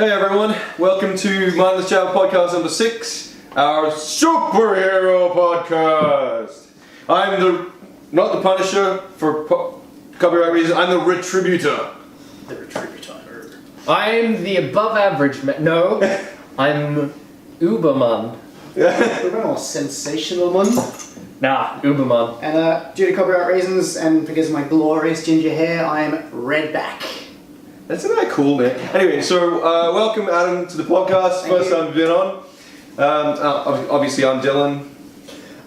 Hey everyone, welcome to Mindless podcast number 6, our superhero podcast. I'm not the Punisher for copyright reasons, I'm the Retributor. The Retributor. I'm the above average man. No, I'm Uberman. We're more sensational one. Nah, Uberman. And due to copyright reasons and because of my glorious ginger hair, I am Redback. That's not cool, man. Anyway, so welcome Adam to the podcast. First time you've been on. Obviously, I'm Dylan.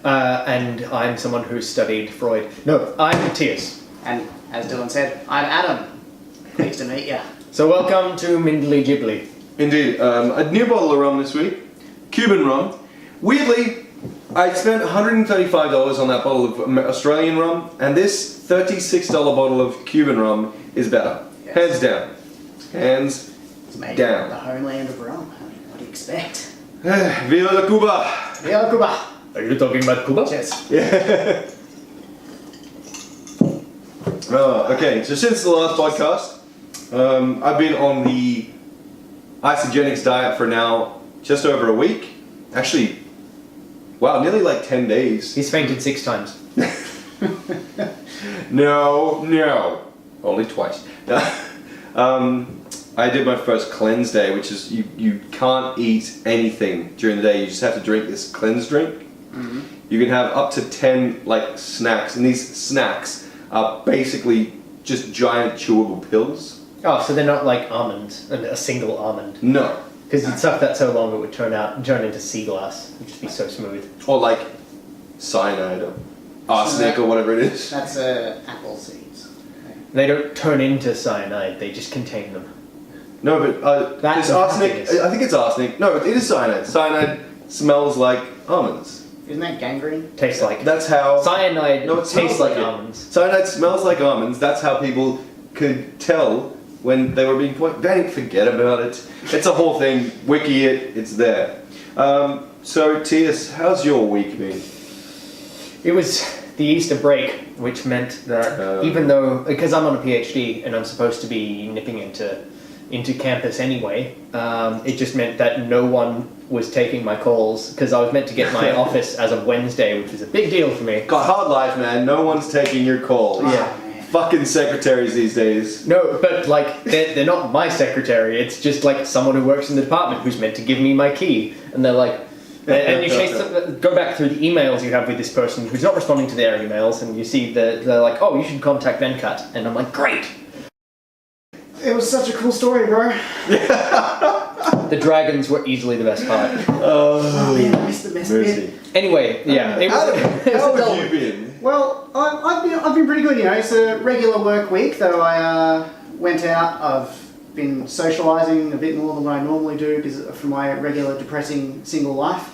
And I'm someone who studied Freud. No, I'm Matthias. And as Dylan said, I'm Adam. Pleased to meet you. So welcome to Mindley Ghibli. Indeed. A new bottle of rum this week. Cuban rum. Weirdly, I spent $135 on that bottle of Australian rum, and this $36 bottle of Cuban rum is better. Yes. Hands down. Hands it's made down. The homeland of rum. What do you expect? Viva la Cuba! Viva la Cuba! Are you talking about Cuba? Cheers. Yeah. Okay, so since the last podcast, I've been on the isogenics diet for now just over a week. Actually, wow, nearly like 10 days. He's fainted 6 times. No. Only twice. I did my first cleanse day, which is you can't eat anything during the day. You just have to drink this cleanse drink. Mm-hmm. You can have up to 10 like snacks, and these snacks are basically just giant chewable pills. Oh, so they're not like almonds, a single almond. No. Because you'd suck that so long it would turn into sea glass. It would just be so smooth. Or like cyanide or arsenic or whatever it is. That's apple seeds. Okay. They don't turn into cyanide, they just contain them. No, but That's it's arsenic. happiness. I think it's arsenic. No, it is cyanide. Cyanide smells like almonds. Isn't that gangrene? Tastes like... That's how... Cyanide No, it smells tastes like it. almonds. Cyanide smells like almonds. That's how people could tell when they were being poisoned. Don't forget about it. It's a whole thing. Wiki it. It's there. So, Tias, how's your week been? It was the Easter break, which meant that even though... Because I'm on a PhD and I'm supposed to be nipping into campus anyway, it just meant that no one was taking my calls because I was meant to get my office as of Wednesday, which was a big deal for me. Got hard life, man. No one's taking your calls. Yeah. Fucking secretaries these days. No, but like, they're not my secretary, it's just like someone who works in the department who's meant to give me my key. And they're like, and you go back through the emails you have with this person who's not responding to their emails, and you see they're like, oh, you should contact Venkat. And I'm like, great! It was such a cool story, bro. The dragons were easily the best part. Oh man, I missed the best Mercy. bit. Anyway, yeah. It was, Adam, how have you been? Well, I've been pretty good, you know. It's a regular work week, though I went out. I've been socialising a bit more than what I normally do because for my regular depressing single life.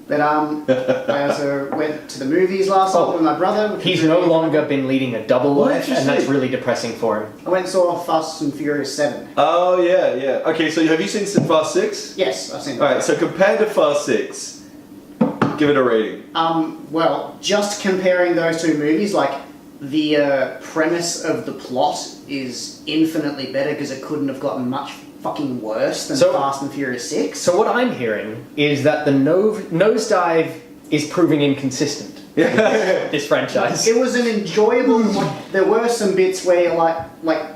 But I also went to the movies last night with my brother. He's no longer been leading a double What life, did you and that's say? really depressing for him. I went and saw Fast and Furious 7. Oh, yeah. Okay, so have you seen Fast 6? Yes, I've seen that. Alright, so compared to Fast 6, give it a rating. Well, just comparing those two movies, like, the premise of the plot is infinitely better because it couldn't have gotten much fucking worse than Fast and Furious 6. So what I'm hearing is that the nosedive is proving inconsistent. This franchise. It was an enjoyable. There were some bits where, like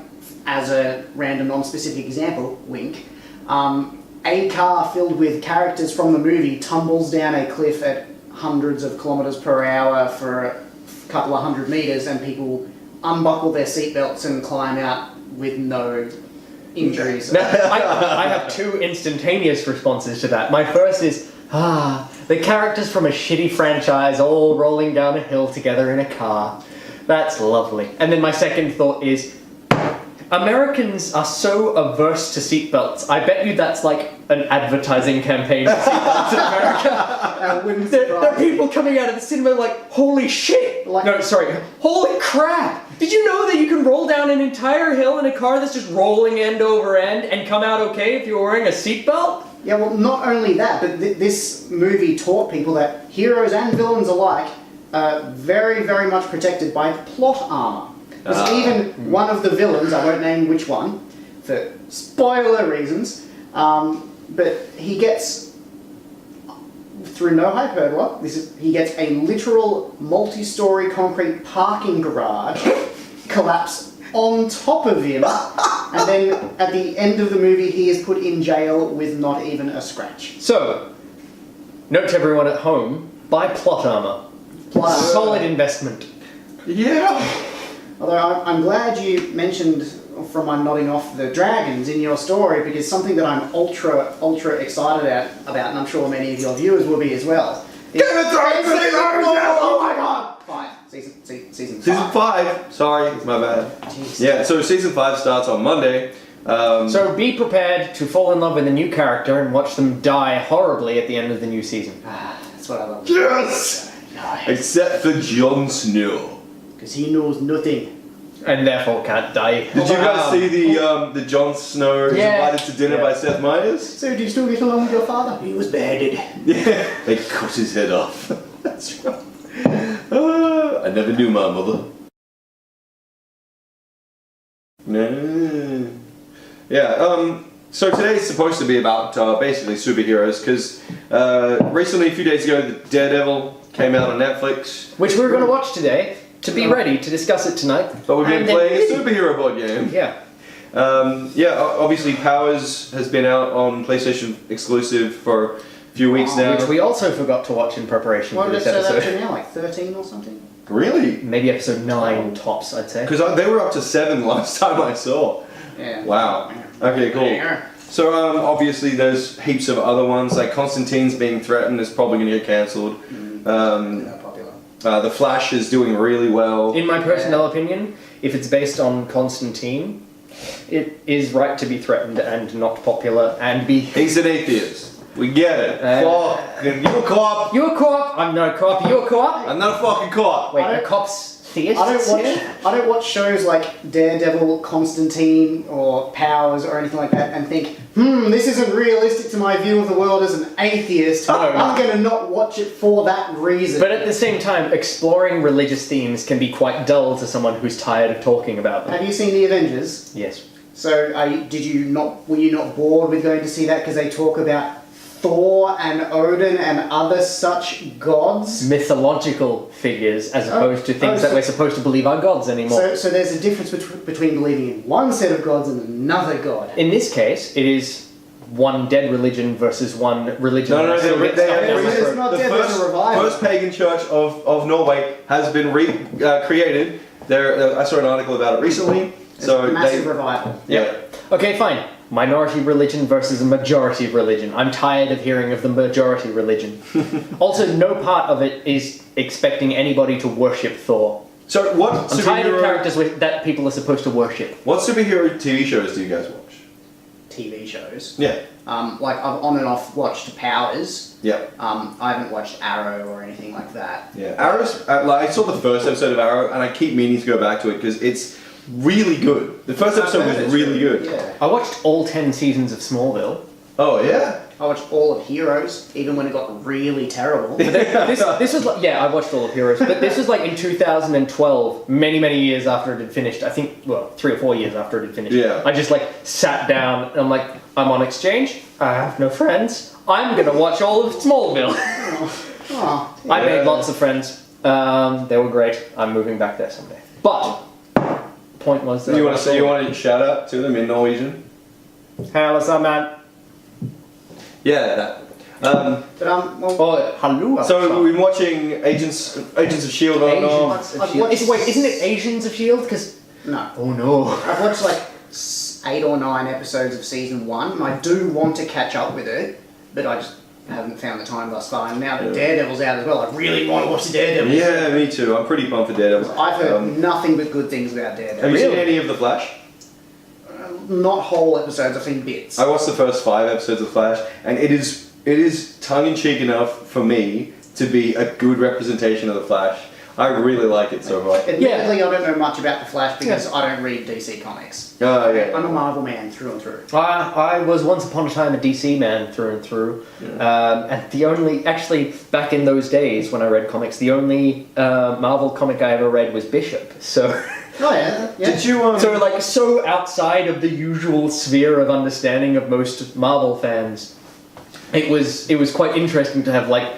as a random, non-specific example, wink, a car filled with characters from the movie tumbles down a cliff at hundreds of kilometers per hour for a couple of 100 meters, and people unbuckle their seatbelts and climb out with no injuries. Now, I have 2 instantaneous responses to that. My first is, the characters from a shitty franchise all rolling down a hill together in a car. That's lovely. And then my second thought is, Americans are so averse to seatbelts. I bet you that's like an advertising campaign for seatbelts in America. There are people coming out of the cinema like, holy shit! Holy crap! Did you know that you can roll down an entire hill in a car that's just rolling end over end and come out okay if you're wearing a seatbelt? Yeah, well, not only that, but this movie taught people that heroes and villains alike are very, very much protected by plot armor. Because even one of the villains, I won't name which one, for spoiler reasons, But he gets, through no hyperbole, he gets a literal multi-story concrete parking garage collapse on top of him, and then at the end of the movie he is put in jail with not even a scratch. So, note to everyone at home, buy plot armor. Solid investment. Yeah. Although I'm glad you mentioned from my nodding off the dragons in your story, because something that I'm ultra excited about, and I'm sure many of your viewers will be as well. Game of Thrones! Oh my god! 5. Season 5. 5. Sorry, my bad. Jeez. Yeah, so season 5 starts on Monday. So be prepared to fall in love with a new character and watch them die horribly at the end of the new season. That's what I love. Yes! Except for Jon Snow. Because he knows nothing. And therefore can't die. Did you guys see the Jon Snow is invited to dinner by Seth Meyers? So do you still get along with your father? He was beheaded. Yeah, they cut his head off. That's right. I never knew my mother. No. Yeah, so today's supposed to be about basically superheroes, because recently, a few days ago, the Daredevil came out on Netflix. Which we're going to watch today, to be ready to discuss it tonight. But we've been playing a superhero board game. Yeah. Obviously Powers has been out on PlayStation exclusive for a few weeks now. Which we also forgot to watch in preparation What for did it this say that episode. to now? Like 13 or something? Really? Maybe episode 9 tops, I'd say. Because they were up to 7 last time I saw. Yeah. Wow. Okay, cool. So obviously there's heaps of other ones, like Constantine's being threatened, is probably going to get cancelled. Popular. The Flash is doing really well. In my personal opinion, if it's based on Constantine, it is right to be threatened and not popular and be... He's an atheist. We get it. Fuck. You a cop. You're a co-op! I'm not a co-op, you're a co-op! I'm not a fucking cop. Wait, the cop's theists I here? don't watch shows like Daredevil, Constantine, or Powers, or anything like that, and think, this isn't realistic to my view of the world as an atheist. I'm going to not watch it for that reason. But at the same time, exploring religious themes can be quite dull to someone who's tired of talking about them. Have you seen The Avengers? Yes. So, were you not bored with going to see that because they talk about Thor and Odin and other such gods? Mythological figures as opposed to things that we're supposed to believe are gods anymore. So there's a difference between believing in one set of gods and another god. In this case, it is one dead religion versus one religion. No, that still gets stuck down my it's throat. not the dead, there's a revival. first pagan church of Norway has been created. I saw an article about it recently. It's a massive revival. Yeah. Okay, fine. Minority religion versus a majority religion. I'm tired of hearing of the majority religion. Also, no part of it is expecting anybody to worship Thor. So what I'm tired of characters that people are supposed to worship. What superhero TV shows do you guys watch? TV shows. Yeah. Like I've on and off watched Powers. Yeah. I haven't watched Arrow or anything like that. Yeah. Arrow's I saw the first episode of Arrow and I keep meaning to go back to it because it's really good. The first episode was really good. Yeah. I watched all 10 seasons of Smallville. Oh yeah. I watched all of Heroes, even when it got really terrible. This was like, I watched all of Heroes, but this was like in 2012, many years after it had finished. I think, 3 or 4 years after it had finished. Yeah. I just like sat down and I'm like, I'm on exchange, I have no friends, I'm gonna watch all of Smallville. I made lots of friends, they were great, I'm moving back there someday. But, the point was that You want to shout out to them in Norwegian? Hello, some man. Yeah, that. Well, Hello. So we've been watching Agents of Shield on. Agents of Shield. Isn't it Asians of Shield? Because no. oh no. I've watched like 8 or 9 episodes of season 1, and I do want to catch up with it, but I just haven't found the time thus far. And now that Daredevil's out as well, I really want to watch Daredevil. Yeah, me too. I'm pretty pumped for Daredevil. I've heard nothing but good things about Daredevil. Have you seen any of The Flash? Not whole episodes, I've seen bits. I watched the first 5 episodes of Flash, and it is tongue-in-cheek enough for me to be a good representation of the Flash. I really like it so far. Admittedly, I don't know much about the Flash because I don't read DC comics. Oh yeah. I'm a Marvel man through and through. I was once upon a time a DC man through and through. And the only, actually, back in those days when I read comics, the only Marvel comic I ever read was Bishop. So Oh yeah, yeah. Did you So like so outside of the usual sphere of understanding of most Marvel fans, it was quite interesting to have like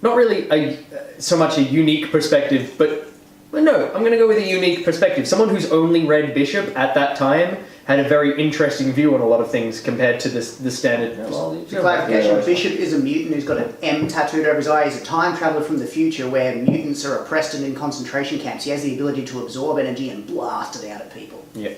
not really so much a unique perspective, but no, I'm going to go with a unique perspective. Someone who's only read Bishop at that time had a very interesting view on a lot of things compared to the standard. For clarification, Bishop is a mutant who's got an M tattooed over his eye. He's a time traveller from the future where mutants are oppressed and in concentration camps. He has the ability to absorb energy and blast it out at people. Yeah.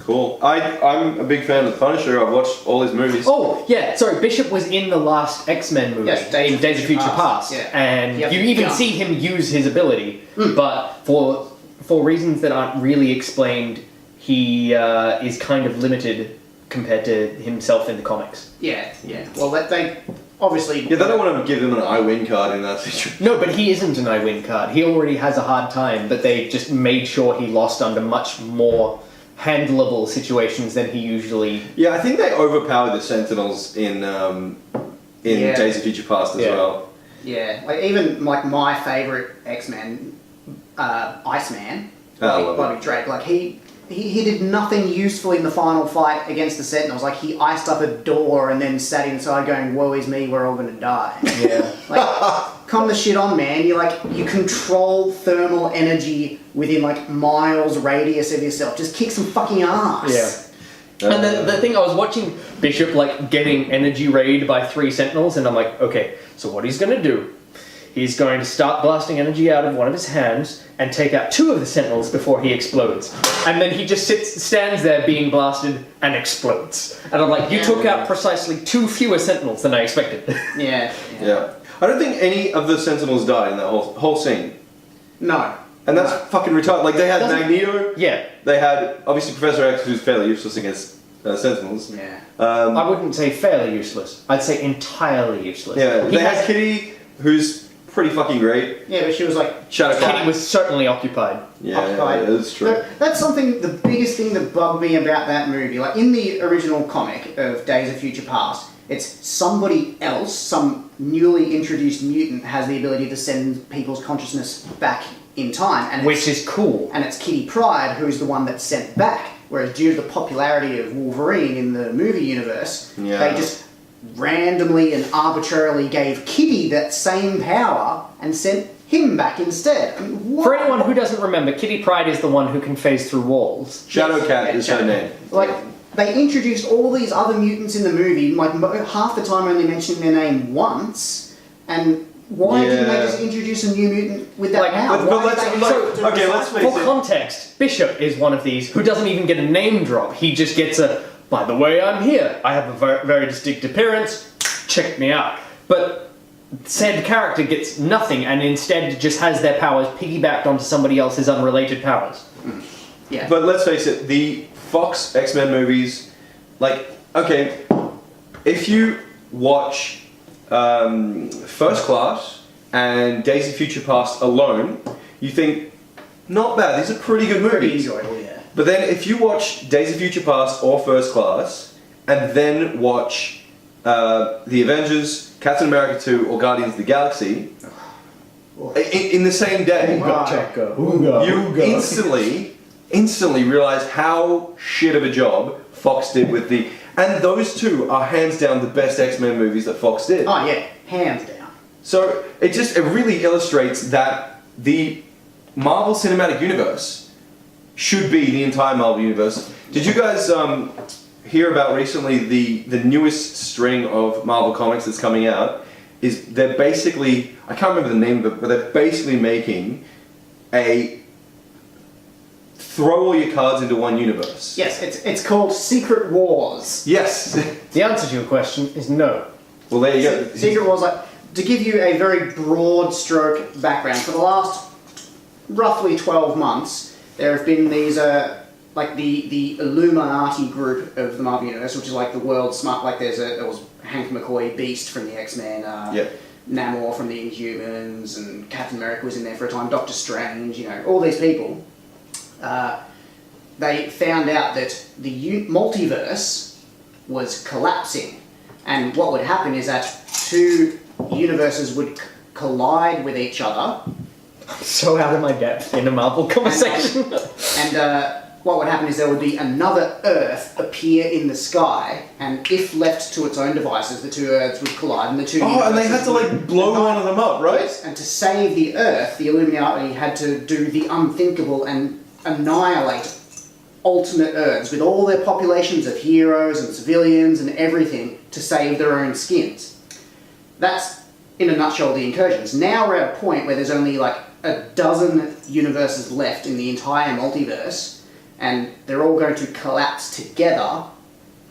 Cool. I'm a big fan of the Punisher. I've watched all his movies. Oh, yeah, sorry, Bishop was in the last X-Men movie, Yes, in Days of Future Past, yeah. and Yep. you even Yeah. see him use his ability, but for reasons that aren't really explained, he is kind of limited compared to himself in the comics. Yeah, yeah. Well, they obviously... Yeah, they don't want to give him an I-win card in that situation. No, but he isn't an I-win card. He already has a hard time, but they just made sure he lost under much more handleable situations than he usually... Yeah, I think they overpowered the Sentinels in Yeah. Days of Future Past as Yeah. well. Yeah, like even like my favourite X-Men, Iceman, Oh, I love Bobby Drake, like he did nothing useful in the final fight against the Sentinels. Like he iced up a door and then sat inside going, "Woe is me, we're all gonna die." Yeah. Like, come the shit on, man. You control thermal energy within like miles radius of yourself. Just kick some fucking ass. Yeah. And the thing, I was watching Bishop like getting energy rayed by 3 Sentinels, and I'm like, okay, so what he's gonna do? He's going to start blasting energy out of one of his hands and take out 2 of the Sentinels before he explodes. And then he just stands there being blasted and explodes. And I'm like, you took out precisely 2 fewer Sentinels than I expected. Yeah. Yeah. I don't think any of the Sentinels died in that whole scene. No. And that's fucking retarded. Like, they had Doesn't- Magneto. Yeah. They had, obviously, Professor X, who's fairly useless against Sentinels. Yeah. I wouldn't say fairly useless. I'd say entirely useless. Yeah, He they had has, Kitty, who's pretty fucking great. Yeah, but she was like Shadowcat. Kitty was certainly occupied. Yeah, occupied. that's true. That's something, the biggest thing that bugged me about that movie. Like in the original comic of Days of Future Past, it's somebody else, some newly introduced mutant, has the ability to send people's consciousness back in time, and Which is cool. and it's Kitty Pryde who's the one that's sent back. Whereas due to the popularity of Wolverine in the movie universe, Yeah. they just randomly and arbitrarily gave Kitty that same power and sent him back instead. I mean, what? For anyone who doesn't remember, Kitty Pryde is the one who can phase through walls. Shadowcat Yeah, is her Shadowcat. name. Like, they introduced all these other mutants in the movie, like half the time only mentioning their name once, and why didn't they Yeah. just introduce a new mutant with that Like, power? but Why let's- did they like- have to okay, let's recycle face For it. context, Bishop is one of these who doesn't even get a name drop. He just gets a, by the way, I'm here. I have a very, very distinct appearance. Check me out. But said character gets nothing and instead just has their powers piggybacked onto somebody else's unrelated powers. Yeah. But let's face it, the Fox X-Men movies, like, okay, if you watch First Class and Days of Future Past alone, you think, not bad, these are pretty good Pretty movies. enjoyable, yeah. But then if you watch Days of Future Past or First Class, and then watch The Avengers, Captain America 2, or Guardians of the Galaxy, in the same day, you instantly realize how shit of a job Fox did with the... And those two are hands down the best X-Men movies that Fox did. Oh yeah, hands down. So it really illustrates that the Marvel Cinematic Universe should be the entire Marvel Universe. Did you guys hear about recently the newest string of Marvel comics that's coming out? Is they're basically, I can't remember the name of it, but they're basically making a throw all your cards into one universe. Yes, it's called Secret Wars. Yes. The answer to your question is no. Well, there you go. Secret Wars, like, to give you a very broad stroke background, for the last roughly 12 months, there have been these, like the Illuminati group of the Marvel Universe, which is like the world's smart, like there was Hank McCoy, Beast from the X-Men, Namor from the Inhumans, and Captain America was in there for a time, Doctor Strange, you know, all these people. They found out that the multiverse was collapsing, and what would happen is that 2 universes would collide with each other, So out of my depth in a Marvel conversation. And what would happen is there would be another Earth appear in the sky, and if left to its own devices, the two Earths would collide, and the two. Oh, and they had to like blow one of them up, right? Yes, and to save the Earth, the Illuminati had to do the unthinkable and annihilate alternate Earths with all their populations of heroes and civilians and everything to save their own skins. That's, in a nutshell, the incursions. Now we're at a point where there's only like a dozen universes left in the entire multiverse, and they're all going to collapse together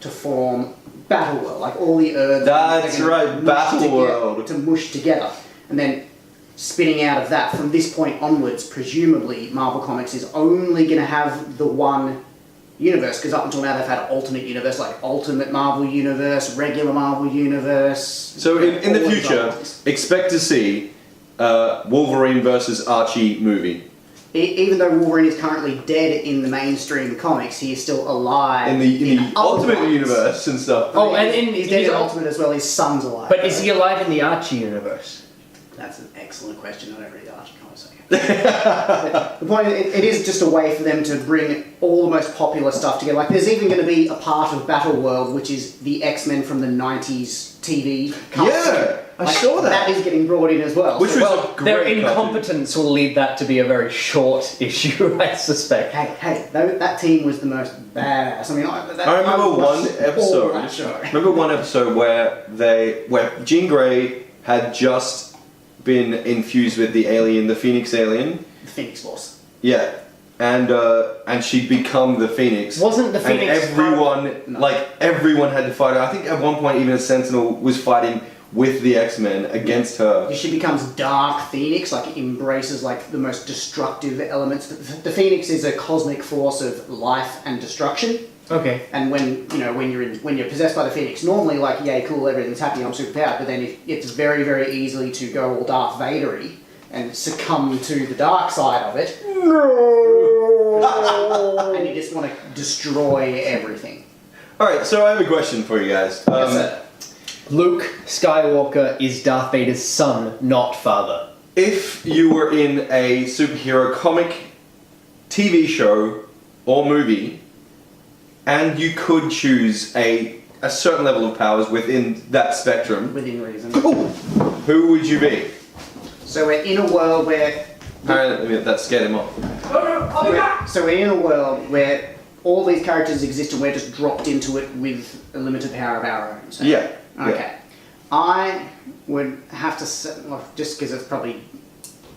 to form Battleworld. Like all the Earths. That's right, Battleworld. To mush together. And then spinning out of that, from this point onwards, presumably Marvel Comics is only going to have the one universe, because up until now they've had alternate universe, like Ultimate Marvel Universe, regular Marvel Universe. So in the future, expect to see Wolverine versus Archie movie. Even though Wolverine is currently dead in the mainstream comics, he is still alive In the Ultimate ones. Universe and stuff. Oh, and he's dead in Ultimate as well. His son's alive. But is he alive in the Archie universe? That's an excellent question. I don't read Archie comics. The point is, it is just a way for them to bring all the most popular stuff together. Like, there's even going to be a part of Battleworld, which is the X-Men from the 90s TV cartoon. Yeah, I saw that. That is getting brought in as well. Which was Well, a great their cartoon. incompetence will lead that to be a very short issue, I suspect. Hey, that team was the most badass. I mean, I remember one episode. Remember one episode where Jean Grey had just been infused with the alien, the Phoenix alien. The Phoenix Force. Yeah, and she'd become the Phoenix. Wasn't the Phoenix And everyone had to fight her. I think at one point even a Sentinel was fighting with the X-Men against her. She becomes Dark Phoenix, like embraces like the most destructive elements. The Phoenix is a cosmic force of life and destruction. Okay. And when you're possessed by the Phoenix, normally like, yay, cool, everything's happy, I'm superpowered. But then it's very, very easily to go all Darth Vader-y and succumb to the dark side of it. No. And you just want to destroy everything. All right, so I have a question for you guys. Yes, sir. Luke Skywalker is Darth Vader's son, not father. If you were in a superhero comic, TV show, or movie, and you could choose a certain level of powers within that spectrum, Within reason. who would you be? So we're in a world where Apparently that scared him off. So we're in a world where all these characters exist and we're just dropped into it with a limited power of our own. So. Yeah. Okay. I would have to say, well, just because it's probably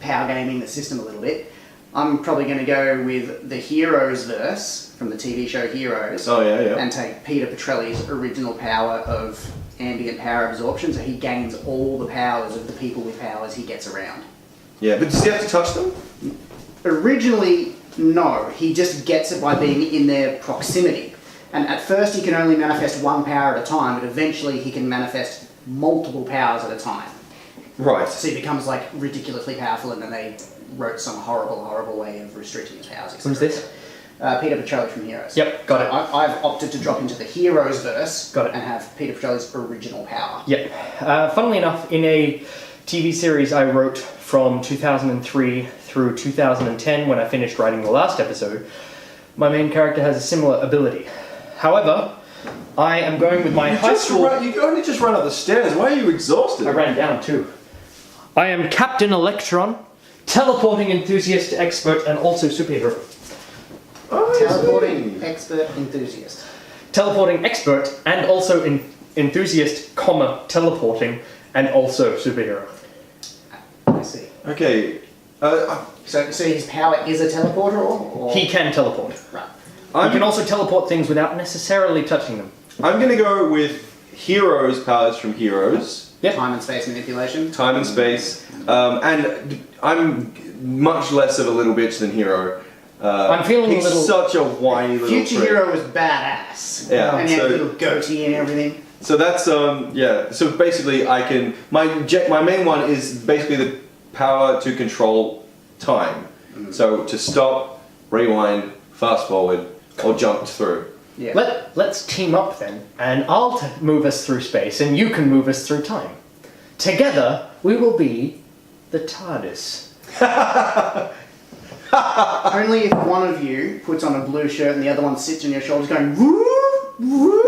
power gaming the system a little bit, I'm probably going to go with the Heroes verse from the TV show Heroes. Oh yeah. And take Peter Petrelli's original power of ambient power absorption, so he gains all the powers of the people with powers he gets around. Yeah, but does he have to touch them? Originally, no. He just gets it by being in their proximity. And at first he can only manifest one power at a time, but eventually he can manifest multiple powers at a time. Right. So he becomes like ridiculously powerful, and then they wrote some horrible, horrible way of restricting his powers. Who's this? Peter Petrelli from Heroes. Yep, got it. I've opted to drop into the Heroes verse. Got it. And have Peter Petrelli's original power. Yep. Funnily enough, in a TV series I wrote from 2003 through 2010, when I finished writing the last episode, my main character has a similar ability. However, I am going with my high school... You only just run up the stairs. Why are you exhausted? I ran down too. I am Captain Electron, teleporting enthusiast, expert, and also superhero. Oh, I Teleporting see. expert enthusiast. Teleporting expert and also enthusiast, comma, teleporting, and also superhero. I see. Okay. So his power is a teleporter, or? He can teleport. Right. He can also teleport things without necessarily touching them. I'm going to go with Heroes powers from Heroes. Yep. Time and space manipulation. Time and space. And I'm much less of a little bitch than Hero. I'm feeling he's a little... such a whiny little Future prick. Hero was badass. Yeah, And he had so- a little goatee and everything. So that's yeah. So basically, I can my main one is basically the power to control time. So to stop, rewind, fast forward, or jump through. Yeah. Let's team up then, and I'll move us through space, and you can move us through time. Together, we will be the TARDIS. Only if one of you puts on a blue shirt and the other one sits on your shoulders going woo, woo.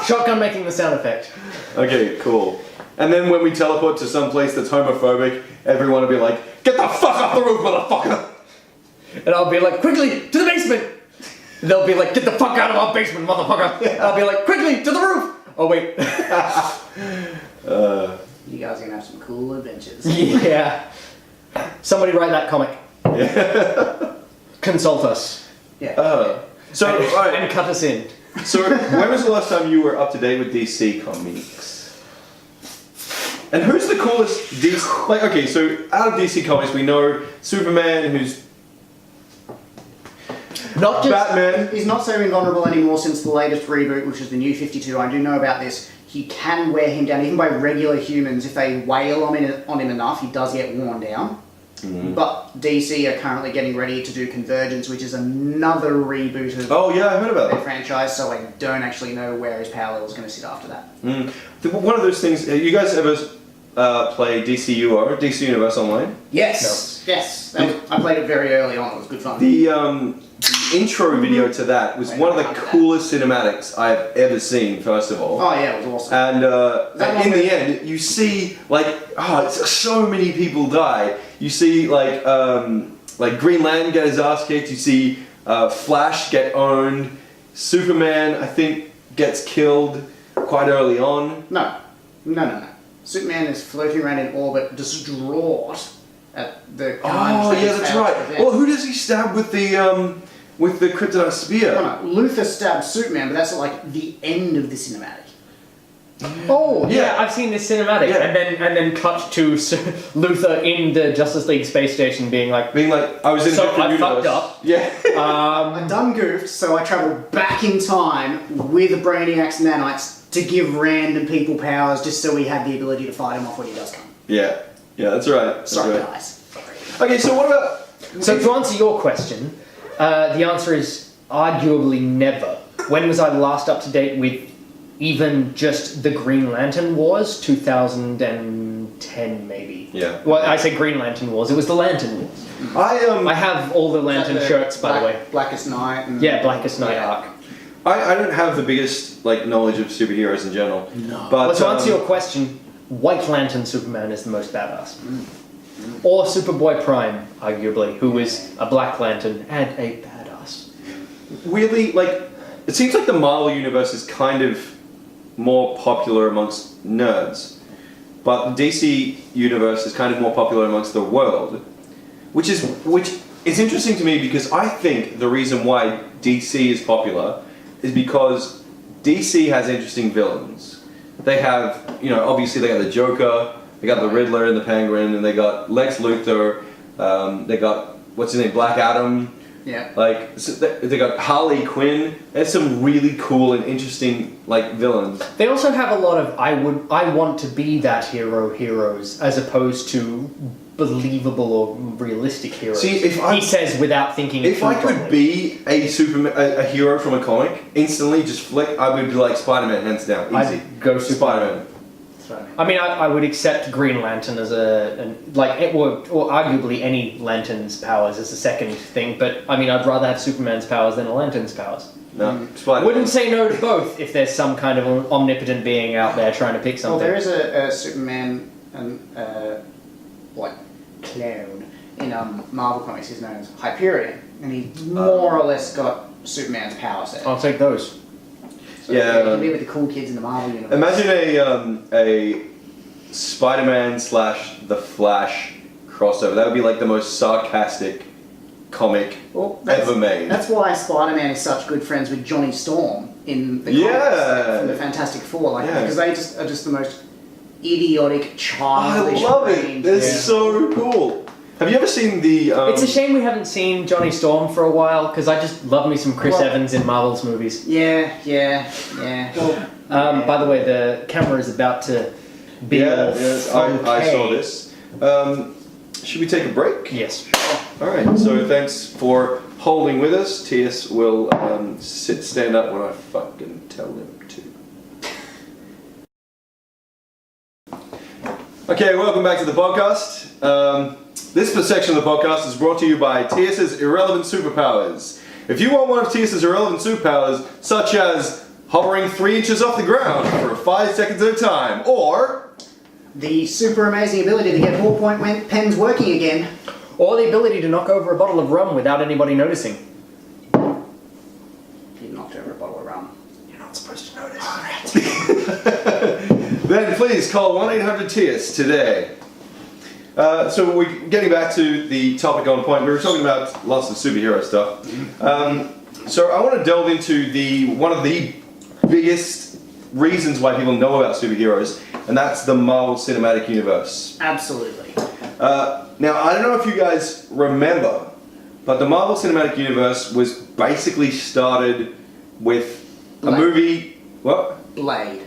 Shotgun making the sound effect. Okay, cool. And then when we teleport to some place that's homophobic, everyone will be like, "Get the fuck off the roof, motherfucker!" And I'll be like, quickly, to the basement! They'll be like, get the fuck out of our basement, motherfucker! Yeah. I'll be like, quickly, to the roof! Oh, wait. You guys are gonna have some cool adventures. Yeah. Somebody write that comic. Yeah. Consult us. Yeah. So, And, alright. and cut us in. So, when was the last time you were up to date with DC Comics? And who's the coolest DC? Like, okay, so out of DC Comics, we know Superman, who's Not just... Batman. He's not so invulnerable anymore since the latest reboot, which is the New 52. I do know about this. He can wear him down, even by regular humans. If they wail on him enough, he does get worn down. But DC are currently getting ready to do Convergence, which is another reboot of Oh yeah, I heard about their that. franchise, so I don't actually know where his power level is going to sit after that. One of those things. You guys ever play DCUO, DC Universe Online? Yes, yes. I played it very early on. It was good fun. The intro video to that was one of the coolest cinematics I've ever seen. First of all. Oh yeah, it was awesome. And that in one the end, you see so many people die. You see like Green Lantern get his ass kicked. You see Flash get owned. Superman, I think, gets killed quite early on. No. Superman is floating around in orbit, distraught at the carnage. Oh that yeah, he's that's about to right. prevent. Well, who does he stab with the kryptonite spear? Oh, no. Luther stabs Superman, but that's at, like the end of the cinematic. Oh, yeah, Yeah. I've seen this cinematic. Yeah. And then cut to Luther in the Justice League space station being like, Being like, I was in a So different I universe. fucked up. Yeah. I done goofed, so I travelled back in time with Brainiac's nanites to give random people powers just so we had the ability to fight him off when he does come. Yeah, that's right. That's Sorry, right. guys. Okay, so what about? So to answer your question, the answer is arguably never. When was I last up to date with even just the Green Lantern Wars? 2010 maybe. Yeah. Well, I say Green Lantern Wars. It was the Lantern Wars. I have all the Lantern shirts, by the way. Blackest Night. And, Yeah, Blackest Night arc. I don't have the biggest knowledge of superheroes in general. No. But Well, to answer your question, White Lantern Superman is the most badass. Or Superboy Prime, arguably, who is a Black Lantern and a badass. weirdly, it seems like the Marvel universe is kind of more popular amongst nerds, but the DC universe is kind of more popular amongst the world, which is interesting to me because I think the reason why DC is popular is because DC has interesting villains. They have, obviously they got the Joker, they got the Riddler and the Penguin, and they got Lex Luthor, they got, what's his name, Black Adam. Yeah. They got Harley Quinn. There's some really cool and interesting villains. They also have a lot of I want to be that hero heroes, as opposed to believable or realistic heroes. See, he says without thinking. If I could be a hero from a comic, instantly just flick, I would be like Spider-Man, hands down, easy. I'd go Spider-Man. I mean, I would accept Green Lantern as or arguably any Lantern's powers as a second thing, but I mean, I'd rather have Superman's powers than a Lantern's powers. No, Spider-Man. Wouldn't say no to both if there's some kind of omnipotent being out there trying to pick Well, something. there is a Superman clown in Marvel Comics. His name is Hyperion, and he's more or less got Superman's power set. I'll take those. So Yeah. he can be with the cool kids in the Marvel universe. Imagine a Spider-Man / The Flash crossover. That would be the most sarcastic comic ever made. That's why Spider-Man is such good friends with Johnny Storm in the comics from the Fantastic Four, because they just are just the most idiotic, I childish. love it. brained- They're so cool. Have you ever seen the? It's a shame we haven't seen Johnny Storm for a while, because I just love me some Chris Well- Evans in Marvel's movies. Yeah. By the way, the camera is about to be all I saw this. Should we take a break? Yes. All right. So thanks for holding with us. T.S. will stand up when I fucking tell him to. Okay, welcome back to the podcast. This section of the podcast is brought to you by TS's Irrelevant Superpowers. If you want one of TS's irrelevant superpowers, such as hovering 3 inches off the ground for 5 seconds at a time, or the super amazing ability to get ballpoint pens working again. Or the ability to knock over a bottle of rum without anybody noticing. You knocked over a bottle of rum. You're not supposed to notice. then please call 1-800-TS today. So we're getting back to the topic on point. We were talking about lots of superhero stuff. So I want to delve into one of the biggest reasons why people know about superheroes, and that's the Marvel Cinematic Universe. Absolutely. Now, I don't know if you guys remember, but the Marvel Cinematic Universe was basically started with a Blade. movie... What? Blade.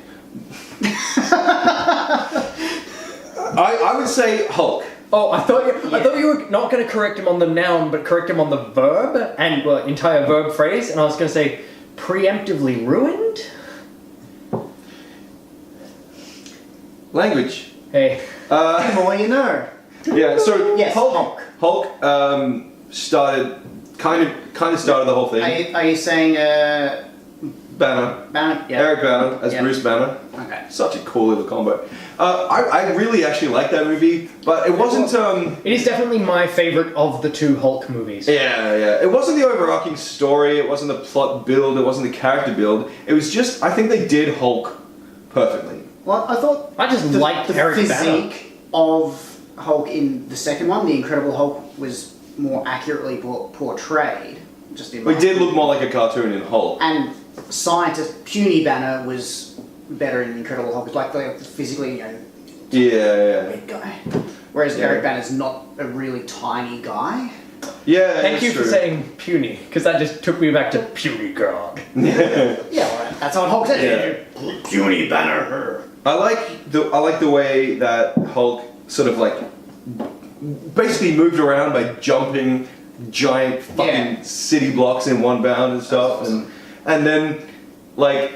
I would say Hulk. Oh, I thought you were not going to correct him on the noun, but correct him on the verb and entire verb phrase, and I was going to say preemptively ruined. Language. Hey, The more you know. Yeah, so Yes, Hulk started kind of started the whole thing. Are you saying Banner. Banner? Yeah. Eric Banner as Yeah. Bruce Banner. Okay. Such a cool little combo. I really actually liked that movie, but it wasn't. it is definitely my favorite of the two Hulk movies. Yeah. It wasn't the overarching story. It wasn't the plot build. It wasn't the character build. It was just. I think they did Hulk perfectly. Well, I thought I just liked the Eric physique of Hulk in the second one, the Incredible Hulk, was more accurately portrayed. Just in We my did look more like a cartoon in Hulk. And scientist puny Banner was better in Incredible Hulk. It's like physically, Yeah. big guy. Whereas Eric Banner's not a really tiny guy. Yeah. Thank you that's for true. saying puny, because that just took me back to puny God. Yeah, well, that's how Hulk said. Puny Banner. I like the way that Hulk sort of like basically moved around by jumping giant fucking city blocks in one bound and stuff, and then like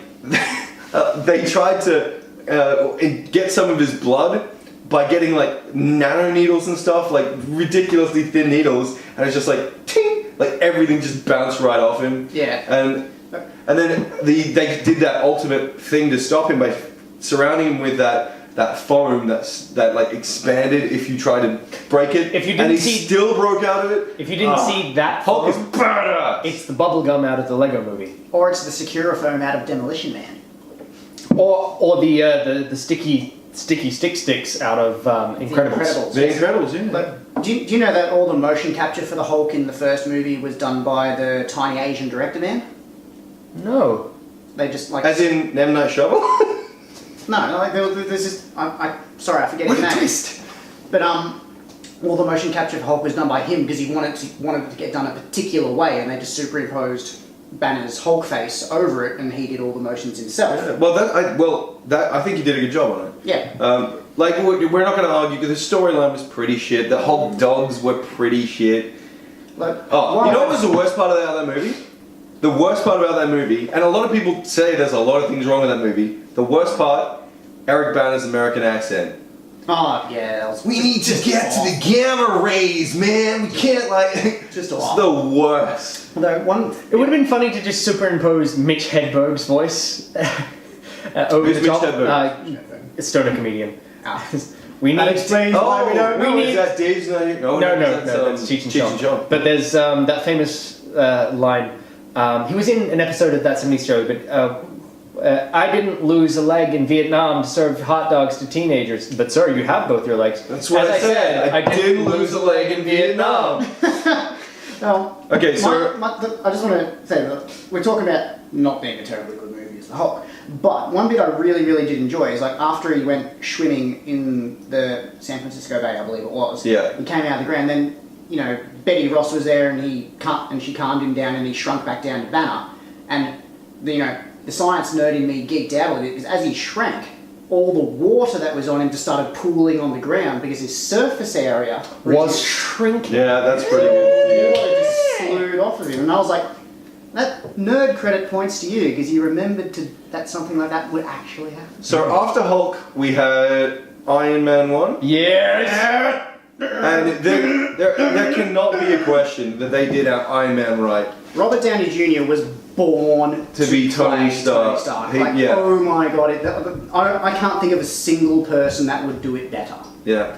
they tried to get some of his blood by getting like nano needles and stuff, like ridiculously thin needles, and it's just like ting, like everything just bounced right off him. Yeah. And then they did that ultimate thing to stop him by surrounding him with that foam that like expanded if you tried to break it. If you and didn't he see- still broke out of it. If you didn't see that Hulk is foam, badass. it's the bubble gum out of the Lego movie. Or it's the Securifoam out of Demolition Man. Or the sticky stick sticks out of Incredibles. The Incredibles, yeah. But do you know that all the motion capture for the Hulk in the first movie was done by the tiny Asian director man? No. They just like As in M. Night Shyamalan? no, like there's just sorry, I forget his name. Twist. But all the motion capture for Hulk was done by him because he wanted it to get done a particular way, and they just superimposed Banner's Hulk face over it, and he did all the motions himself. Well, I think he did a good job on it. Yeah. Like we're not going to argue because the storyline was pretty shit. The Hulk dogs were pretty shit. Like, Oh, you know what was the worst part about that movie? The worst part about that movie, and a lot of people say there's a lot of things wrong with that movie. The worst part, Eric Banner's American accent. Oh yeah, that was We need to get to the gamma rays, man. We can't Just It's awful. the worst. It would have been funny to just superimpose Mitch Hedberg's voice over Who's the Mitch top. Hedberg? It's Stoner comedian. Ah. We That need. explains why we don't we know. need- Is that Dave's name? No, that's Cheech and Chong. But there's that famous line. He was in an episode of That 70s Show, but I didn't lose a leg in Vietnam to serve hot dogs to teenagers. But sir, you have both your legs. That's what As I said. I didn't lose a leg in Vietnam. Well, Okay, so I just want to say that we're talking about not being a terribly good movie as the Hulk, but one bit I really, really did enjoy is like after he went swimming in the San Francisco Bay, I believe it was. Yeah. He came out of the ground. Then Betty Ross was there, and she calmed him down, and he shrunk back down to Banner. And the science nerd in me geeked out with it because as he shrank, all the water that was on him just started pooling on the ground because his surface area Was shrinking. yeah, that's pretty good. water just slewed off of him, and I was like, that nerd credit points to you because you remembered that something like that would actually happen. So after Hulk, we had Iron Man 1. Yes. And there cannot be a question that they did our Iron Man right. Robert Downey Jr. was born To be Tony play Stark. Yeah. Oh my god, I can't think of a single person that would do it better. Yeah.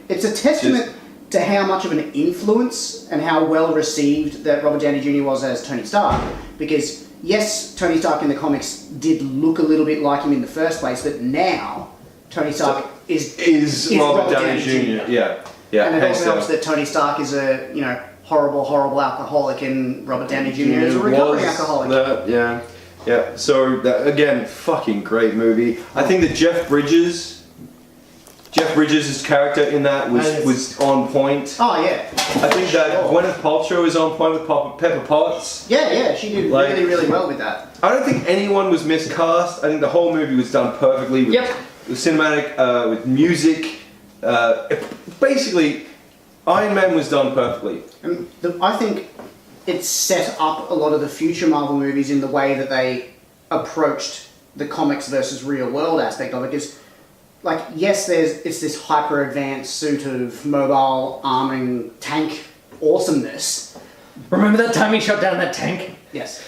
It's a testament to how much of an influence and how well received that Robert Downey Jr. was as Tony Stark. Because yes, Tony Stark in the comics did look a little bit like him in the first place, but now Tony Stark is Robert Downey Jr. Yeah. Yeah. And it also helps that Tony Stark is a horrible alcoholic, and Robert Downey Jr. is a recovering alcoholic. Yeah. So again, fucking great movie. I think that Jeff Bridges' character in that was on point. Oh yeah. I think that Gwyneth Paltrow is on point with Pepper Potts. Yeah, she did really well with that. I don't think anyone was miscast. I think the whole movie was done perfectly with cinematic, with music. Basically, Iron Man was done perfectly. And I think it set up a lot of the future Marvel movies in the way that they approached the comics versus real world aspect of it. Because, yes, it's this hyper advanced suit of mobile arming tank awesomeness. Remember that time he shot down that tank? Yes.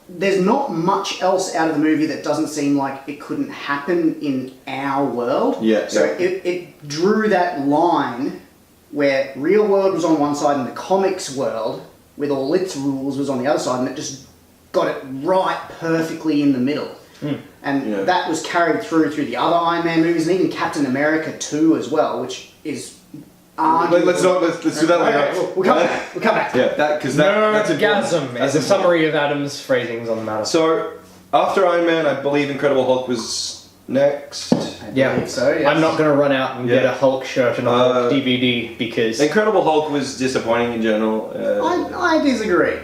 There's not much else out of the movie that doesn't seem like it couldn't happen in our world. Yeah. So it drew that line where real world was on one side and the comics world, with all its rules, was on the other side, and it just got it right perfectly in the middle. And that was carried through the other Iron Man movies, and even Captain America 2 as well, which is Let's do that later. Okay, we'll come back. Yeah, that's important. Nerdgasm is a summary of Adam's phrasings on the matter. So after Iron Man, I believe Incredible Hulk was next. Yeah, so yes. I'm not going to run out and get a Hulk shirt and a Hulk DVD because Incredible Hulk was disappointing in general. I disagree.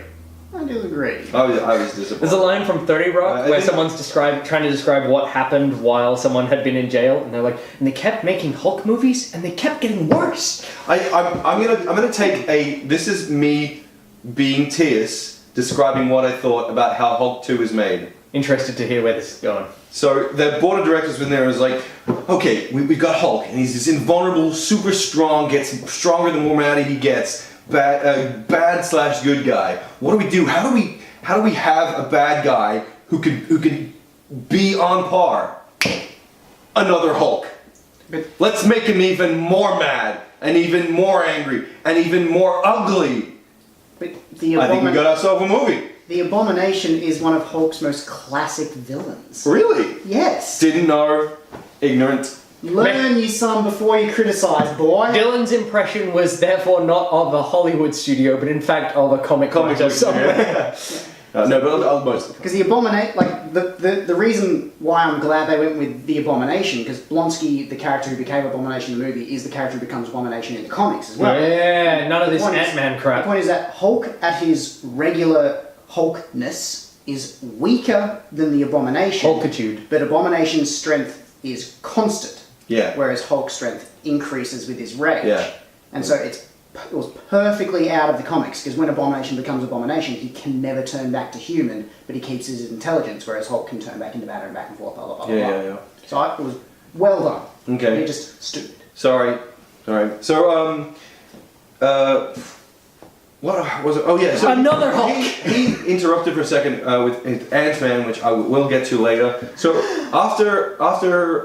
I was disappointed. there's a line from 30 Rock where someone's trying to describe what happened while someone had been in jail, and they're like, and they kept making Hulk movies, and they kept getting worse. I'm gonna take this is me being Tius describing what I thought about how Hulk 2 is made. Interested to hear where this is going. So the board of directors in there was like, okay, we've got Hulk, and he's this invulnerable, super strong, gets stronger the more mad he gets. Bad/good guy. What do we do? How do we have a bad guy who can be on par? Another Hulk. Let's make him even more mad and even more angry and even more ugly. But I think we got ourselves a movie. The Abomination is one of Hulk's most classic villains. Really? Yes. Didn't know. Ignorant. Learn you some before you criticise, boy. Dylan's impression was therefore not of a Hollywood studio, but in fact of a comic writer somewhere. No, but I'll mostly. Because the Abomination, the reason why I'm glad they went with the Abomination, because Blonsky, the character who became Abomination in the movie, is the character who becomes Abomination in the comics as well. Yeah, none of this Ant-Man crap. The point is that Hulk, at his regular Hulkness, is weaker than the Abomination. Hulkitude. But Abomination's strength is constant. Yeah. Whereas Hulk's strength increases with his rage. Yeah. And so it was perfectly out of the comics, because when Abomination becomes Abomination, he can never turn back to human, but he keeps his intelligence, whereas Hulk can turn back into matter and back and forth, blah, blah, blah, blah. Yeah. So it was well done. Okay. You're just stupid. Sorry. So, what was it? Oh yeah, so Another Hulk! He interrupted for a second with Ant-Man, which I will get to later. So after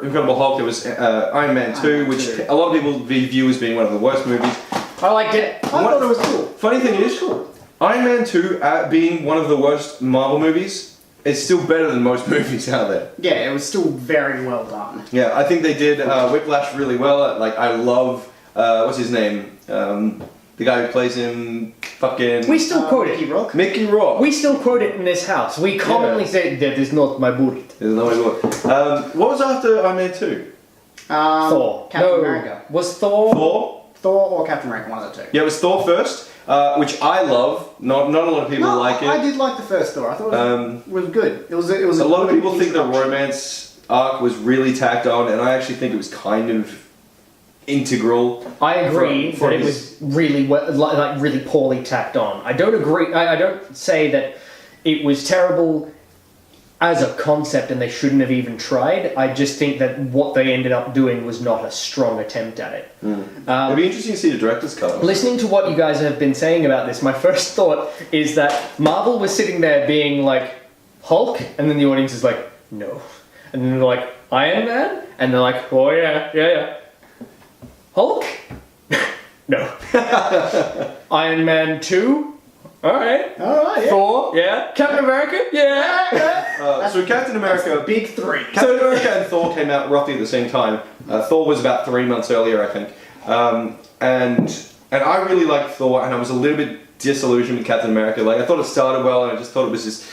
Incredible Hulk, there was Iron Man 2, which a lot of people view as being one of the worst movies. I liked it. I thought it was cool. Funny thing is, Iron Man 2 being one of the worst Marvel movies, it's still better than most movies out there. Yeah, it was still very well done. Yeah, I think they did Whiplash really well. I love what's his name. The guy who plays him, fucking... We still quote it. Mickey Rourke. Mickey Rourke. We still quote it in this house. We commonly say, that is not my bullet. There's no way what was after Iron Man 2? Thor. Captain America. Was Thor... Thor or Captain America, one of the two. Yeah, it was Thor first, which I love. Not a lot of people like it. I did like the first Thor. I thought it was good. It was a lot of good people think the introduction. romance arc was really tacked on, and I actually think it was kind of integral. I agree for that it was really really poorly tacked on. I don't agree. I don't say that it was terrible as a concept, and they shouldn't have even tried. I just think that what they ended up doing was not a strong attempt at it. It'd be interesting to see the director's cut. Listening to what you guys have been saying about this, my first thought is that Marvel was sitting there being like, Hulk, and then the audience is like, no. And then they're like, Iron Man? And they're like, oh yeah. Hulk? No. Iron Man 2? Alright, yeah. Thor? Yeah. Captain America? Yeah. So Captain America... Big three. Captain America and Thor came out roughly at the same time. Thor was about 3 months earlier, I think. And I really liked Thor, and I was a little bit disillusioned with Captain America. Like, I thought it started well, and I just thought it was just...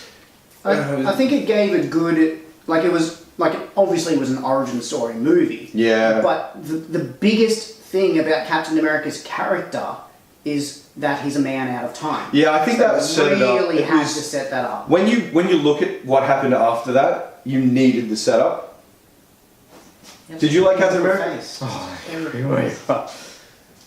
I think it gave a good, like it was, like obviously it was an origin story movie. Yeah. But the biggest thing about Captain America's character is that he's a man out of time. Yeah, I think So that set it up. really It had was- to set that up. When you look at what happened after that, you needed the setup. Did you like Captain America? Face. Anyway.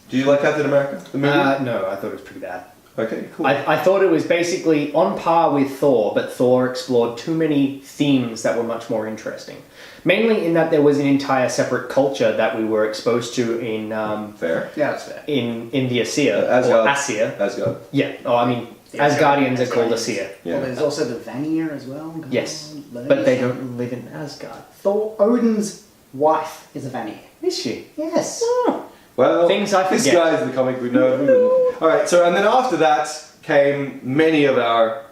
Do you like Captain America, the movie? No, I thought it was pretty bad. Okay, cool. I thought it was basically on par with Thor, but Thor explored too many themes that were much more interesting. Mainly in that there was an entire separate culture that we were exposed to in Fair. Yeah, that's fair. in the Asir or Asgard. Asir. Asgard. Yeah. Oh, I mean, Asgardians are called Asir. Yeah. Well, there's also the Vanir as well. God, Yes, bloody but they hell. don't live in Asgard. Thor, Odin's wife is a Vanir. Is she? Yes. Well, Things I this forget. guy's the comic we know. We wouldn't. All right. So, and then after that came many of our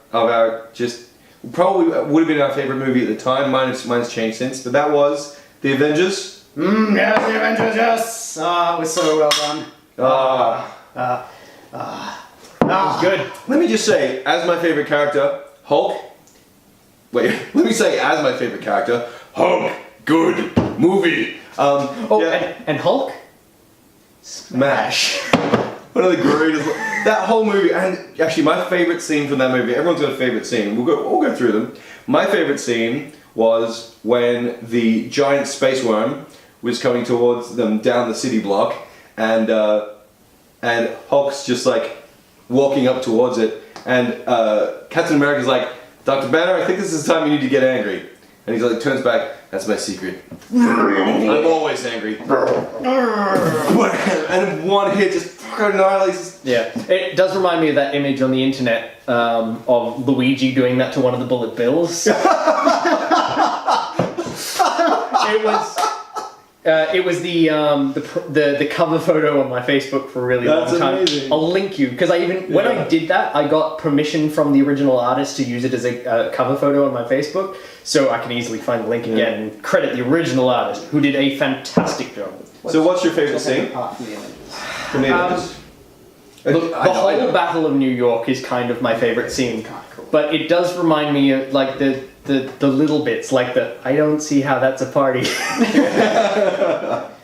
just probably would have been our favorite movie at the time. Mine's changed since, but that was The Avengers. Yes, the Avengers, yes. Ah, it was so well done. It was good. Let me just say, as my favorite character, Hulk. Wait, let me say, as my favorite character, Hulk. Good movie. Oh, yeah. and Hulk? Smash. One of the greatest. That whole movie, and actually my favorite scene from that movie. Everyone's got a favorite scene. We'll go through them. My favorite scene was when the giant space worm was coming towards them down the city block, and Hulk's just like walking up towards it, and Captain America's like, Dr. Banner, I think this is the time you need to get angry. And he's like, turns back, that's my secret. I'm always angry. And one hit just fucking annihilates. Yeah. It does remind me of that image on the internet of Luigi doing that to one of the bullet bills. It was the cover photo on my Facebook for a really long time. Amazing. I'll link you because when I did that, I got permission from the original artist to use it as a cover photo on my Facebook, so I can easily find the link again and credit the original artist who did a fantastic job. So what's your favorite scene Apart from the Avengers. from the Avengers? Look, the whole Battle of New York is kind of my favorite scene, but it does remind me of like the little bits, like I don't see how that's a party.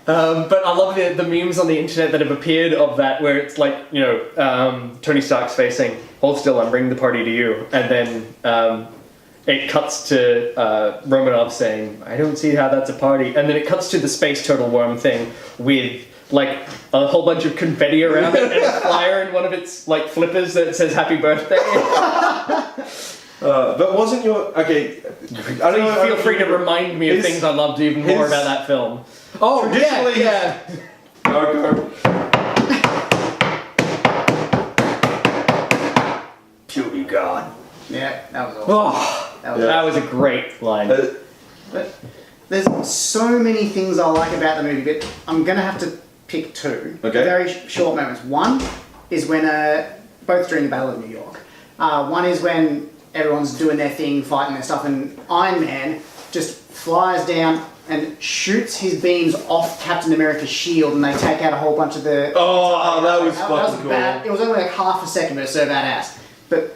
But I love the memes on the internet that have appeared of that, where it's like, you know, Tony Stark's face saying, "Hold still, I'm bringing the party to you," and then it cuts to Romanov saying, "I don't see how that's a party," and then it cuts to the space turtle worm thing with like a whole bunch of confetti around it and a flyer in one of its like flippers that says "Happy Birthday." But wasn't your okay? I don't know. Feel free to remind me of his- things I loved even more his- about that film. Oh, Traditionally- yeah. Go. To be God. Yeah, that was awesome. Oh, that was a great line. But there's so many things I like about the movie, but I'm gonna have to pick two. Okay. Very short moments. One is when both during the Battle of New York. One is when everyone's doing their thing, fighting their stuff, and Iron Man just flies down and shoots his beams off Captain America's shield, and they take out a whole bunch of the. Oh, that was fucking cool. bad. It was only like half a second, but it's so badass. But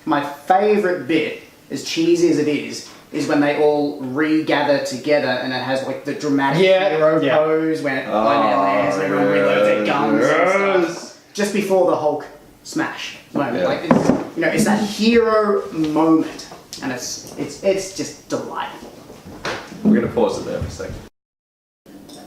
my favourite bit, as cheesy as it is when they all regather together, and it has like the dramatic hero pose when Iron Man lands and everyone reloads their guns and stuff. Just before the Hulk smash moment, Yeah. like it's that hero moment, and it's just delightful. We're gonna pause it there for a second.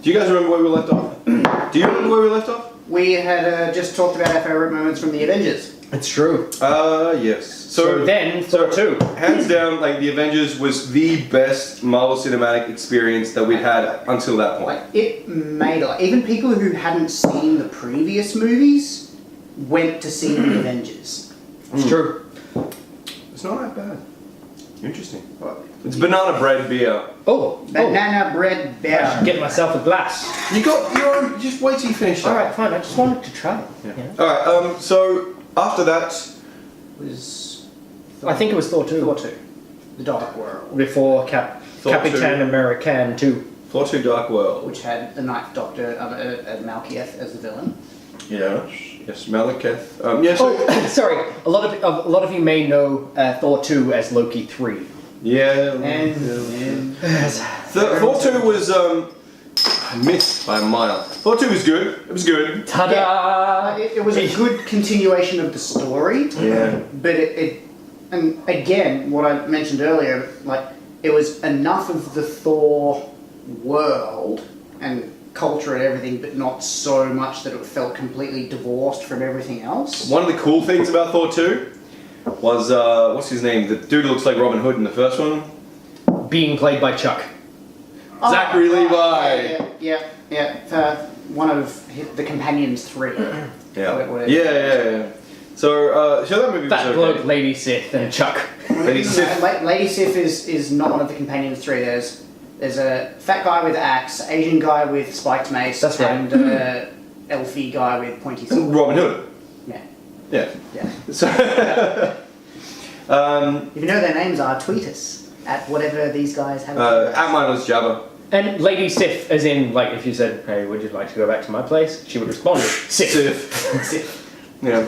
Do you guys remember where we left off? Do you remember where we left off? We had just talked about our favourite moments from the Avengers. It's true. Yes. So then, Thor 2. Hands down, like the Avengers was the best Marvel cinematic experience that we'd had until that point. Like, it made even people who hadn't seen the previous movies went to see the Avengers. It's true. It's not that bad. Interesting. It's banana bread beer. Oh, Banana bread I beer. should get myself a glass. You got your own. Just wait till you finish that. All right, fine. I just wanted to try it. Yeah. you know? All right. So after that, Was I think it was Thor 2. Thor 2. The Dark World. Before Thor Capitan 2. American 2. Thor 2 Dark World. Which had the Ninth Doctor, Malkieth, as the villain. Yeah. Yes, Malekith. Yes. Oh, sorry. A lot of you may know Thor 2 as Loki 3. Yeah. And Thor 2 was I missed by a mile. Thor 2 was good. It was good. Ta-da! it was a good continuation of the story. Yeah. But and again, what I mentioned earlier, like, it was enough of the Thor world and culture and everything, but not so much that it felt completely divorced from everything else. One of the cool things about Thor 2 was what's his name? The dude who looks like Robin Hood in the first one. Being played by Chuck. Zachary Levi. Yeah. One of the Companions 3. Yeah. So that movie That was bloke, okay. Lady Sith, and Chuck. Lady Sif. Lady Sif is not one of the Companions 3. There's a fat guy with an axe, Asian guy with spiked mace, That's right. and a elfy guy with pointy sword. Robin Hood. Yeah. Yeah. So, If you know their names are, tweet us at whatever these guys have. at mine was Jabba. And Lady Sif, as in, like, if you said, hey, would you like to go back to my place? She would respond with, Sif. Sif. Sif. Yeah.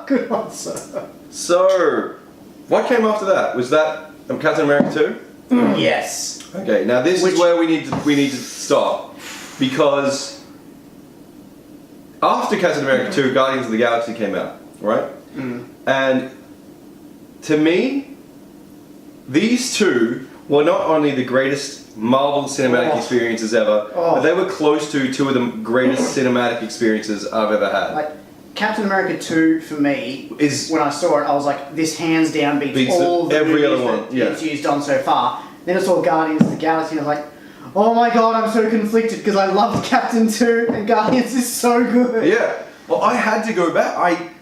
Good answer. So, what came after that? Was that Captain America 2? Yes. Okay, now this is where we need to stop, because after Captain America 2, Guardians of the Galaxy came out, right? And to me, these two were not only the greatest Marvel cinematic experiences ever, but they were close to two of the greatest cinematic experiences I've ever had. Like, Captain America 2 for me Is when I saw it, I was like, this hands down beats all the every movies other one, that yeah. it's used on so far. Then I saw Guardians of the Galaxy and I was like, oh my god, I'm so conflicted because I loved Captain 2 and Guardians is so good. Yeah. Well, I had to go back.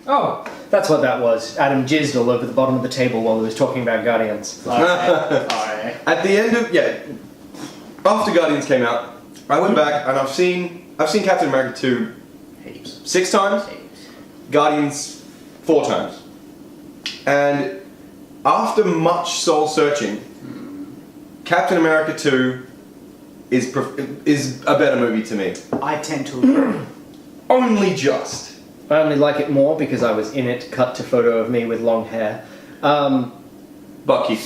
Oh, that's what that was. Adam jizzed all over the bottom of the table while he was talking about Guardians. Alright. At the end of after Guardians came out, I went back and I've seen Captain America 2 Heaps. 6 times, Guardians 4 times, and after much soul searching, Captain America 2 is a better movie to me. I tend to agree. Only just. I only like it more because I was in it, cut to photo of me with long hair. Bucky.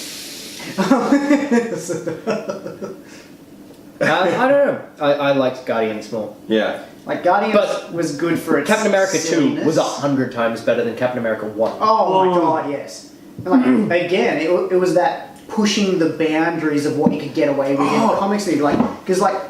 I don't know. I liked Guardians more. Yeah. Like, Guardians But was good for its Captain America 2 silliness. was 100 times better than Captain America 1. Oh my god, yes. And like, again, it was that pushing the boundaries of what you could get away with in comics. Like, because, like,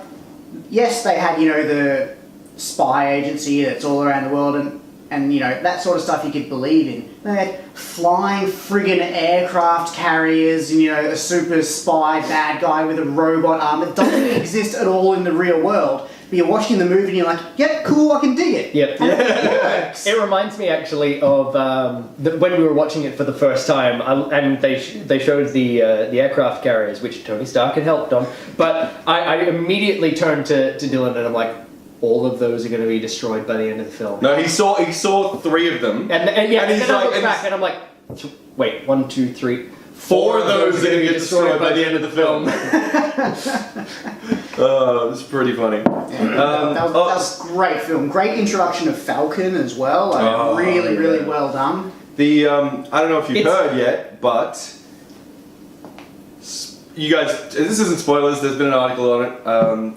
yes, they had, the spy agency that's all around the world and that sort of stuff you could believe in. They had flying friggin' aircraft carriers and, a super spy bad guy with a robot arm that doesn't exist at all in the real world. But you're watching the movie and you're like, yep, cool, I can dig it. Yep. It reminds me actually of when we were watching it for the first time, and they showed the aircraft carriers, which Tony Stark had helped on. But I immediately turned to Dylan and I'm like, all of those are going to be destroyed by the end of the film. No, he saw 3 of them. And then he's I like- look and back and I'm like, wait, 1, 2, 3. 4 of those are going to get destroyed by the end of the film. It's pretty funny. That was a great film. Great introduction of Falcon as well. Like, really well done. The I don't know if you've heard yet, but you guys, this isn't spoilers. There's been an article on it.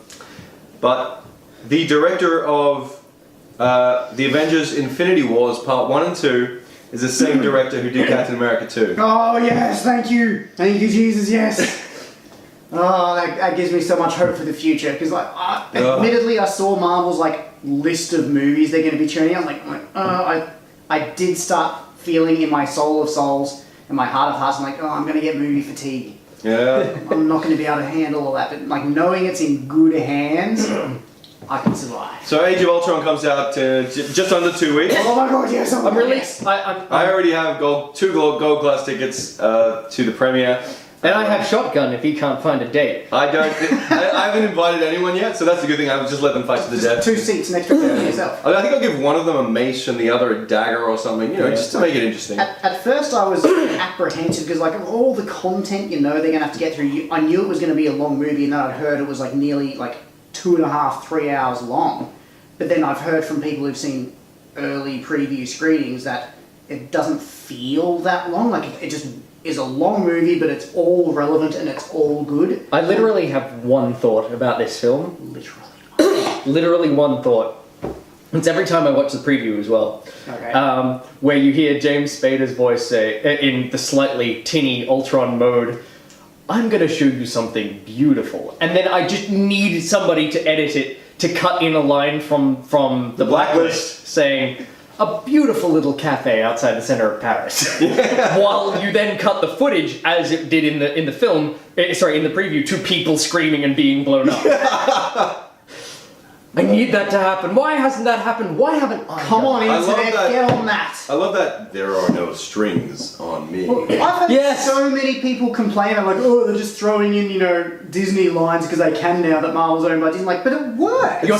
But the director of the Avengers: Infinity Wars Part 1 and 2 is the same director who did Captain America 2. Oh yes, thank you, Jesus, yes. Oh, that gives me so much hope for the future because, like, admittedly, I saw Marvel's list of movies they're going to be churning out. I'm like, I did start feeling in my soul of souls, in my heart of hearts, I'm like, oh, I'm going to get movie fatigue. Yeah. I'm not going to be able to handle all that. But like knowing it's in good hands, I can survive. So Age of Ultron comes out just under 2 weeks. Oh my god, yes! I'm really. I already have two gold class tickets to the premiere. And I have Shotgun if he can't find a date. I haven't invited anyone yet, so that's a good thing. I would just let them fight to the death. 2 seats next to yourself. I think I'll give one of them a mace and the other a dagger or something, just to make it interesting. At first I was apprehensive because like of all the content they're going to have to get through, I knew it was going to be a long movie and then I'd heard it was like nearly like 2.5, 3 hours long. But then I've heard from people who've seen early preview screenings that it doesn't feel that long. Like it just is a long movie, but it's all relevant and it's all good. I literally have one thought about this film. Literally. Literally one thought. It's every time I watch the preview as well. Okay. Where you hear James Spader's voice say, in the slightly tinny Ultron mode, I'm gonna show you something beautiful. And then I just need somebody to edit it to cut in a line from the Blacklist saying, a beautiful little cafe outside the center of Paris. While you then cut the footage, as it did in the film, in the preview, to people screaming and being blown up. I need that to happen. Why hasn't that happened? Why haven't I? Come on, I love internet, that. get on that. I love that there are no strings on me. Well, I've had Yes. so many people complain, I'm like, oh, they're just throwing in, Disney lines because they can now that Marvel's owned by Disney. Like, but it works. You're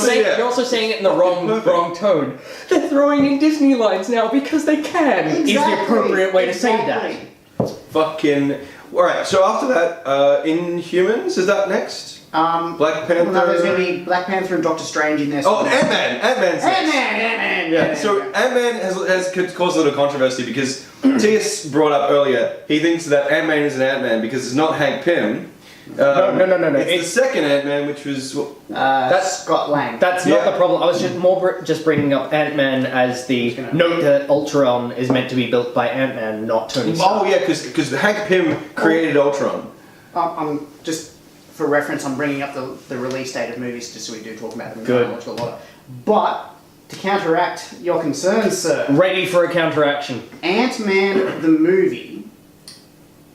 also saying it in the wrong tone. They're throwing in Disney lines now because they can. Is the appropriate way to say that. Fucking. Alright, so after that, Inhumans, is that next? Black Panther. Well, no, there's going to be Black Panther and Doctor Strange in there. Oh, Ant-Man! Ant-Man's next. Ant-Man! Yeah, so Ant-Man has caused a little controversy because T.S. brought up earlier, he thinks that Ant-Man is an Ant-Man because it's not Hank Pym. No. It's the second Ant-Man, which was... That's Scott Lang. That's not the problem. I was just bringing up Ant-Man as the note that Ultron is meant to be built by Ant-Man, not Tony Stark. Oh yeah, because Hank Pym created Ultron. I'm just, for reference, I'm bringing up the release date of movies just so we do talk about them. Good. Watch a lot of. But, to counteract your concerns, sir, Ready for a counteraction. Ant-Man the movie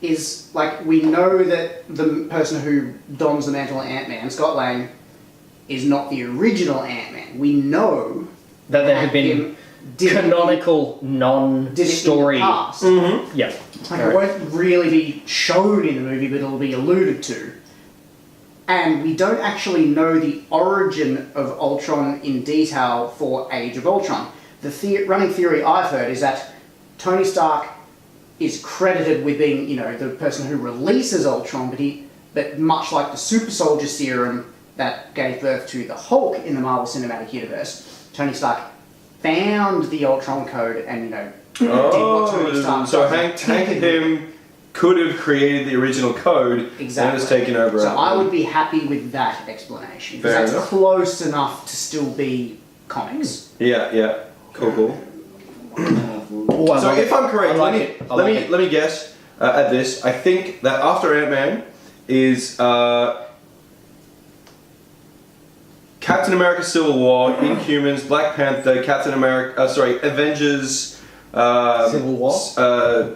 is, like, we know that the person who dons the mantle of Ant-Man, Scott Lang, is not the original Ant-Man. We know That there have been canonical, did it in non-story... the past. Mm-hmm. Yeah. Like, it won't really be shown in the movie, but it'll be alluded to. And we don't actually know the origin of Ultron in detail for Age of Ultron. The running theory I've heard is that Tony Stark is credited with being, the person who releases Ultron, but much like the super soldier serum that gave birth to the Hulk in the Marvel Cinematic Universe, Tony Stark found the Ultron code and, did what Tony Stark so does. Hank Pym could have created the original code and has taken over. So I would be happy with that explanation. Because Fair that's enough. close enough to still be comics. Yeah. Cool. Ooh, I So like if it. I'm correct, I like it. I like it. let me guess at this. I think that after Ant-Man is Captain America: Civil War, Inhumans, Black Panther, Avengers, Civil War?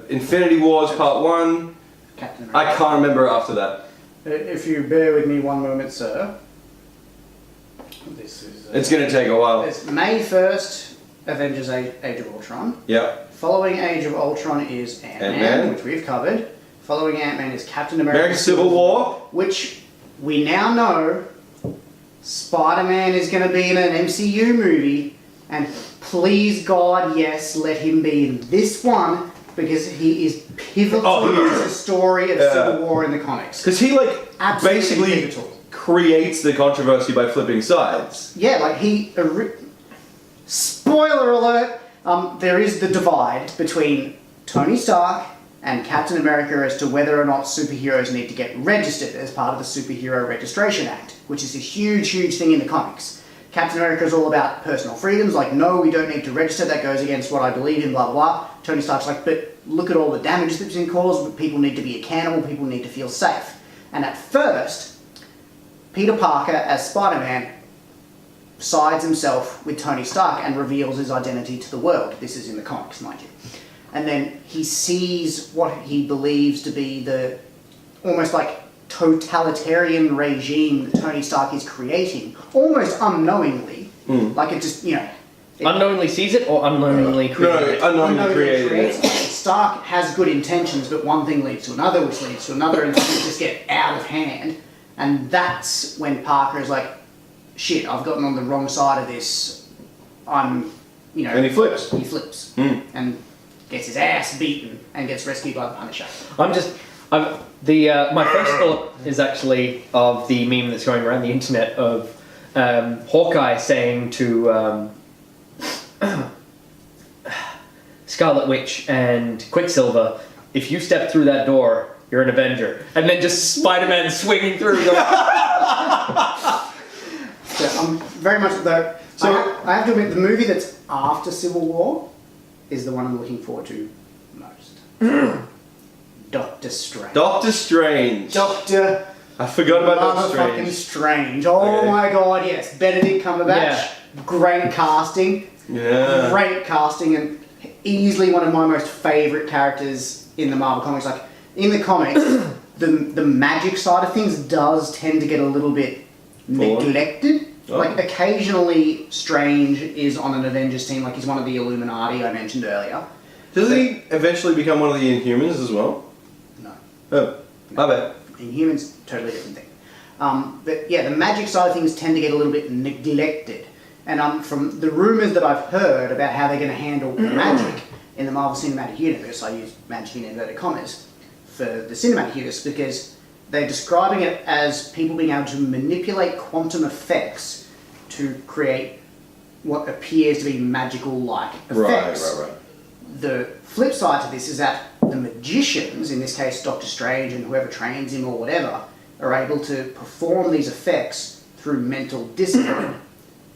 Infinity Wars Part 1. Captain I America. can't remember after that. If you bear with me one moment, sir. This is... It's going to take a while. It's May 1st, Avengers Age of Ultron. Yeah. Following Age of Ultron is Ant-Man, Ant-Man. which we've covered. Following Ant-Man is Captain America: Civil War. Which we now know Spider-Man is going to be in an MCU movie, and please God, yes, let him be in this one, because he is pivotal He to is. the story of Yeah. Civil War in the comics. Because he Absolutely basically pivotal. creates the controversy by flipping sides. Yeah, like spoiler alert, there is the divide between Tony Stark and Captain America as to whether or not superheroes need to get registered as part of the Superhero Registration Act, which is a huge, huge thing in the comics. Captain America is all about personal freedoms, like, no, we don't need to register, that goes against what I believe in, blah, blah, blah. Tony Stark's like, but look at all the damage that's been caused, people need to be accountable, people need to feel safe. And at first, Peter Parker, as Spider-Man, sides himself with Tony Stark and reveals his identity to the world. This is in the comics, mind you. And then he sees what he believes to be the almost like totalitarian regime that Tony Stark is creating, almost unknowingly. Like it just, Unknowingly sees it or unknowingly created it? No, unknowingly created it. Stark has good intentions, but one thing leads to another, which leads to another, and things just get out of hand. And that's when Parker is like, shit, I've gotten on the wrong side of this. And he flips. He flips. And gets his ass beaten and gets rescued by the Punisher. My first thought is actually of the meme that's going around the internet of Hawkeye saying to Scarlet Witch and Quicksilver, if you step through that door, you're an Avenger. And then just Spider-Man swinging through. So I'm very much though. So I have to admit, the movie that's after Civil War is the one I'm looking forward to most. Doctor Strange. Doctor Strange. I forgot about Doctor Motherfucking Strange. Strange. Oh my god, yes. Benedict Cumberbatch. Great casting. Yeah. Great casting, and easily one of my most favourite characters in the Marvel comics. Like, in the comics, the magic side of things does tend to get a little bit neglected. Oh. Like, occasionally Strange is on an Avengers team, like he's one of the Illuminati I mentioned earlier. Does he eventually become one of the Inhumans as well? No. Oh, my bad. Inhumans, totally different thing. But yeah, the magic side of things tend to get a little bit neglected. And from the rumours that I've heard about how they're going to handle magic in the Marvel Cinematic Universe, I use magic in inverted commas for the cinematic universe because they're describing it as people being able to manipulate quantum effects to create what appears to be magical-like effects. Right. The flip side to this is that the magicians, in this case Doctor Strange and whoever trains him or whatever, are able to perform these effects through mental discipline.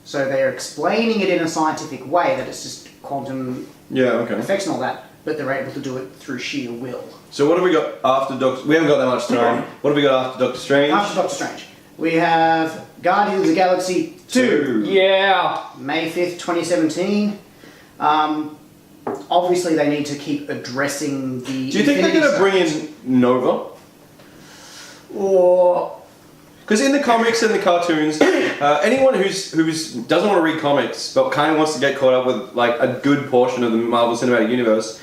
So they're explaining it in a scientific way that it's just quantum effects and all that, but they're able to do it through sheer will. So what have we got after Doctor... We haven't got that much time. What have we got after Doctor Strange? After Doctor Strange, we have Guardians of the Galaxy 2. Yeah! May 5th, 2017. Obviously they need to keep addressing the... Do you think they're going to bring in Nova? Or... Because in the comics and the cartoons, anyone who doesn't want to read comics but kind of wants to get caught up with like a good portion of the Marvel Cinematic Universe,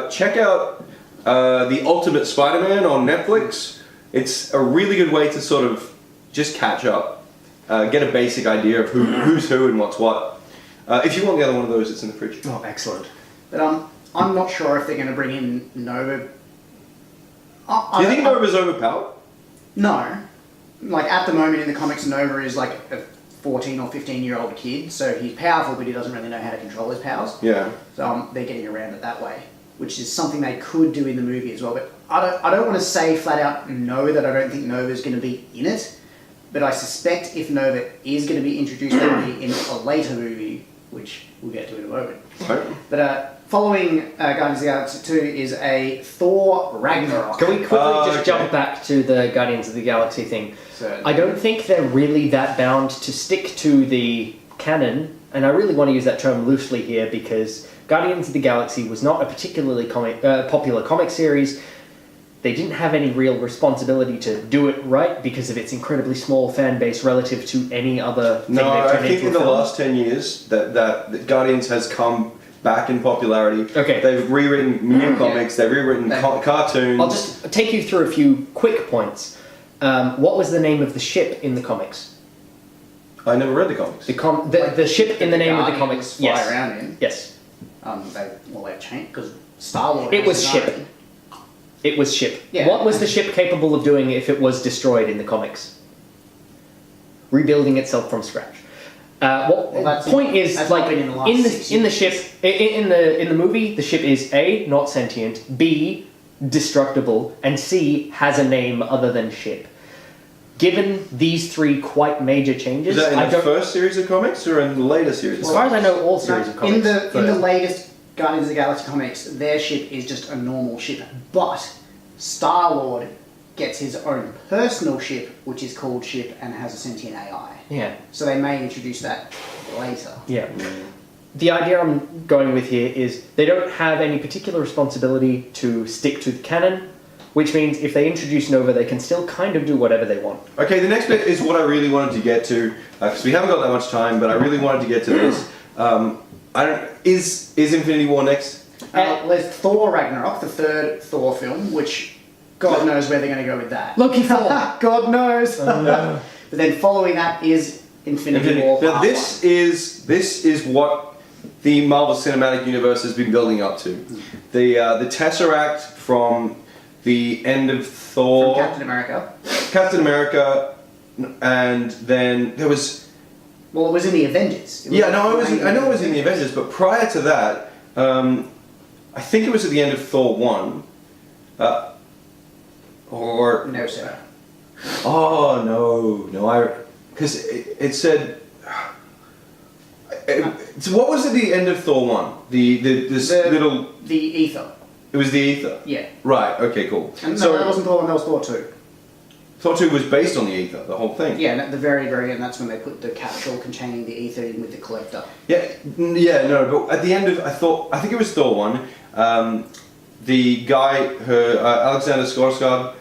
check out the Ultimate Spider-Man on Netflix. It's a really good way to sort of just catch up, get a basic idea of who's who and what's what. If you want the other one of those, it's in the fridge. Oh, excellent. But I'm not sure if they're going to bring in Nova. Do you think Nova's overpowered? No. Like, at the moment in the comics, Nova is like a 14 or 15-year-old kid, so he's powerful, but he doesn't really know how to control his powers. Yeah. So they're getting around it that way, which is something they could do in the movie as well. But I don't want to say flat out no that I don't think Nova's going to be in it, but I suspect if Nova is going to be introduced, it'll be in a later movie, which we'll get to in a moment. Right. But following Guardians of the Galaxy 2 is a Thor Ragnarok. Can we quickly just jump back to the Guardians of the Galaxy thing? Certainly. I don't think they're really that bound to stick to the canon, and I really want to use that term loosely here because Guardians of the Galaxy was not a particularly popular comic series. They didn't have any real responsibility to do it right because of its incredibly small fan base relative to any other thing No, they've I turned think into in a the film. last 10 years that Guardians has come back in popularity. Okay. They've rewritten new comics, they've rewritten cartoons. I'll just take you through a few quick points. What was the name of the ship in the comics? I never read the comics. The ship in the name of the comics. Fly Yes. around in. Yes. They've changed because Star-Lord. It was has ship. his own. It was ship. Yeah. What was the ship capable of doing if it was destroyed in the comics? Rebuilding itself from scratch. that's Point is, that's like not been in the last 6 in the years. ship in the movie, the ship is A, not sentient, B, destructible, and C, has a name other than ship. Given these three quite major changes, Is that in the first series of comics or in the later series? as far as I know, all series of comics. In the latest Guardians of the Galaxy comics, their ship is just a normal ship, but Star-Lord gets his own personal ship, which is called Ship and has a sentient AI. Yeah. So they may introduce that later. Yeah. The idea I'm going with here is they don't have any particular responsibility to stick to the canon, which means if they introduce Nova, they can still kind of do whatever they want. Okay, the next bit is what I really wanted to get to, because we haven't got that much time, but I really wanted to get to this. Is Infinity War next? There's Thor Ragnarok, the third Thor film, which God knows where they're going to go with that. Loki Thor. God knows. But then following that is Infinity War. Now Part this is what the Marvel Cinematic Universe has been building up to. The Tesseract from the end of Thor, from Captain America, and then there was. Well, it was in the Avengers. I know it was in the Avengers, but prior to that, I think it was at the end of Thor 1. Or No, sir. Oh no! Because it said. So what was at the end of Thor 1? The Ether. It was the ether. Yeah. Right. Okay. Cool. And So no, that wasn't Thor 1. That was Thor 2. Thor 2 was based on the ether, the whole thing. Yeah, and at the very, very end, that's when they put the capsule containing the ether in with the collector. Yeah. No. But at the end of I think it was Thor 1. The guy, Alexander Skarsgård.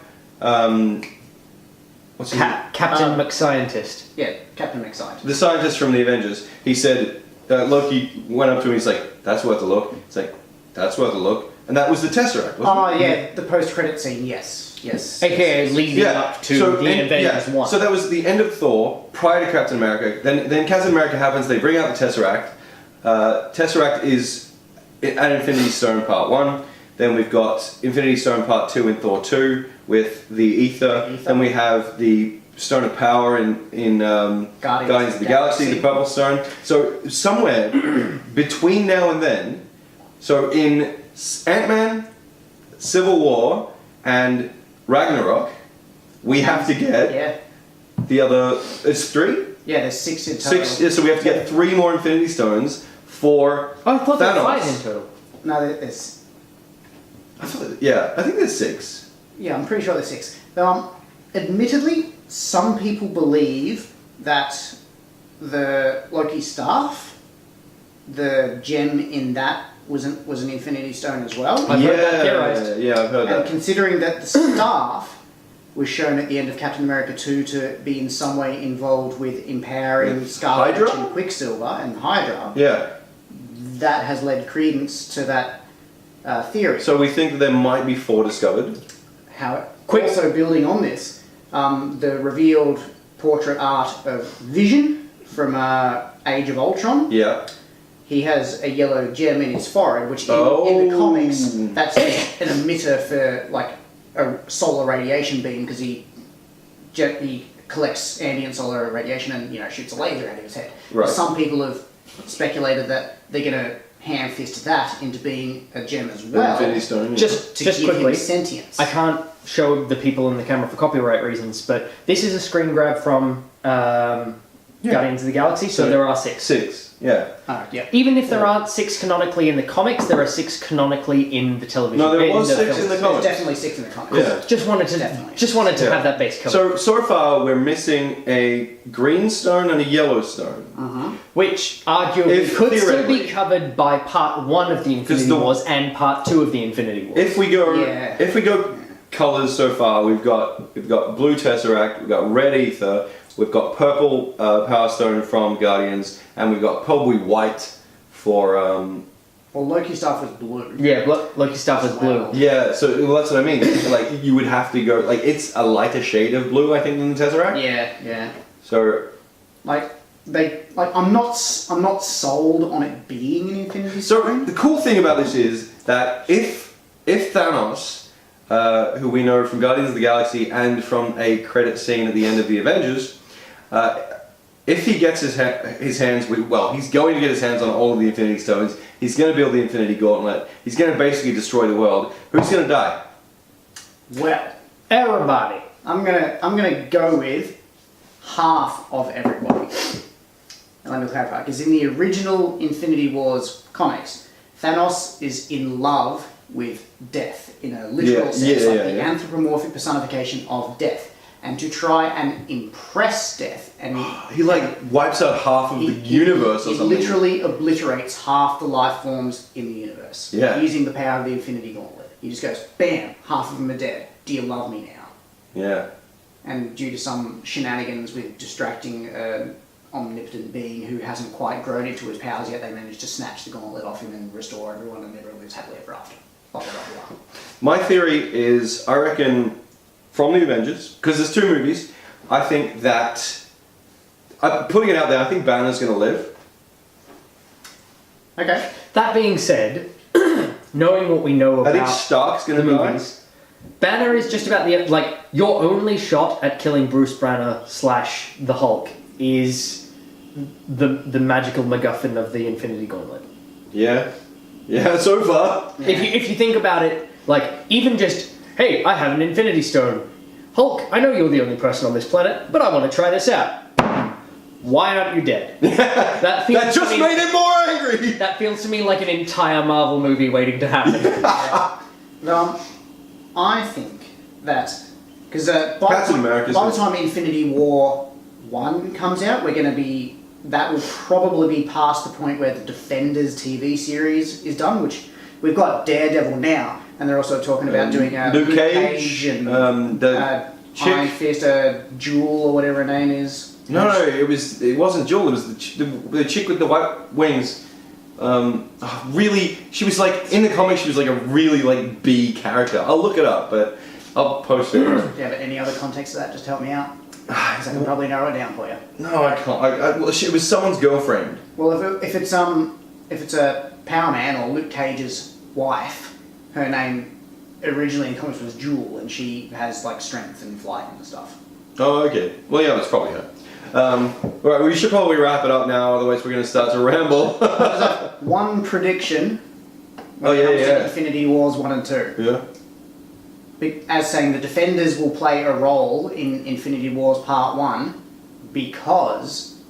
What's his name? Captain McScientist. Yeah, Captain McScientist. The scientist from the Avengers. He said Loki went up to him. He's like, "That's worth a look." It's like, "That's worth a look." And that was the Tesseract, wasn't it? Yeah, the post-credit scene, yes. AKA leading up to the Avengers 1. So that was the end of Thor, prior to Captain America. Then Captain America happens, they bring out the Tesseract. Tesseract is an Infinity Stone Part 1. Then we've got Infinity Stone Part 2 in Thor 2 with the Ether. Then we have the Stone of Power in Guardians of the Galaxy, the Purple Stone. So somewhere between now and then, so in Ant-Man, Civil War, and Ragnarok, we have to get the other. It's 3? Yeah, there's 6 in total. 6. Yeah, so we have to get 3 more Infinity Stones for I thought there were Thanos. 5 in total. No, there's... I think there's 6. Yeah, I'm pretty sure there's 6. Admittedly, some people believe that the Loki staff, the gem in that was an Infinity Stone as well. I've heard that theorized. Yeah, I've heard And that. considering that the staff was shown at the end of Captain America 2 to be in some way involved with empowering Scarlet Witch Hydra? and Quicksilver and Hydra, Yeah. that has led credence to that theory. So we think that there might be 4 discovered. Also building on this, the revealed portrait art of Vision from Age of Ultron. Yeah. He has a yellow gem in his forehead, which in the comics, that's an emitter for like a solar radiation beam because he collects ambient solar radiation and shoots a laser out of his head. Right. Some people have speculated that they're going to ham-fist that into being a gem as well. Infinity Stone. Yeah. Just give quickly, him sentience. I can't show the people in the camera for copyright reasons, but this is a screen grab from Guardians of the Galaxy, so there are 6. 6. Yeah. Yeah. Even if there aren't 6 canonically in the comics, there are 6 canonically in the television. No, there was 6 films. in the There's comics. definitely 6 in the comics. Yeah. Just wanted to Definitely. have that base covered. So far we're missing a green stone and a yellow stone. Which arguably If could still be theoretically- covered by part 1 of the Infinity Wars and part 2 of the Infinity Wars. If we go colours so far, we've got blue Tesseract, we've got red Ether, we've got purple Power Stone from Guardians, and we've got probably white for Well, Loki stuff was blue. Yeah, Loki stuff is blue. yeah. So that's what I mean. Like you would have to go like it's a lighter shade of blue, I think, than the Tesseract. Yeah. So I'm not sold on it being an Infinity Stone. the cool thing about this is that if Thanos, who we know from Guardians of the Galaxy and from a credit scene at the end of the Avengers, if he gets his hands with, he's going to get his hands on all of the Infinity Stones. He's going to build the Infinity Gauntlet. He's going to basically destroy the world. Who's going to die? Well, Everybody. I'm gonna go with half of everybody. And let me clarify, because in the original Infinity Wars comics, Thanos is in love with death in a literal sense, the yeah. anthropomorphic personification of death, and to try and impress death. And he like wipes out half of the universe or it something. literally obliterates half the life forms in the universe. Yeah. Using the power of the Infinity Gauntlet. He just goes, bam, half of them are dead. Do you love me now? Yeah. And due to some shenanigans with distracting an omnipotent being who hasn't quite grown into his powers yet, they manage to snatch the gauntlet off him and restore everyone, and everyone lives happily ever after. Blah, blah, blah, blah. My theory is, I reckon, from the Avengers, because there's 2 movies, I think that, putting it out there, I think Banner's going to live. Okay. That being said, knowing what we know I think about Stark's going the to die. movies, Banner is just about the like your only shot at killing Bruce Banner / the Hulk is the magical MacGuffin of the Infinity Gauntlet. Yeah. Yeah, so far. Yeah. If you think about it, like even just hey, I have an Infinity Stone, Hulk. I know you're the only person on this planet, but I want to try this out. Why aren't you dead? That just made it more angry! That feels to me like an entire Marvel movie waiting to happen. I think that because by the time Infinity War 1 comes out, we're going to be that will probably be past the point where the Defenders TV series is done, which we've got Daredevil now, and they're also talking about doing Luke Cage and the Iron Fist, Jewel or whatever her name is. No, it wasn't Jewel. It was the chick with the white wings. Really, she was like in the comics. She was like a really like B character. I'll look it up, but I'll post it. Yeah, but any other context to that? Just help me out, because I can probably narrow it down for you. No, I can't. Well, it was someone's girlfriend. Well, if it's a Power Man or Luke Cage's wife, her name originally in comics was Jewel, and she has like strength and flight and stuff. Oh, okay. Well, yeah, that's probably her. Alright, we should probably wrap it up now, otherwise we're going to start to ramble. One prediction when it comes to Infinity Wars 1 and 2. Yeah. As saying the Defenders will play a role in Infinity Wars Part 1 because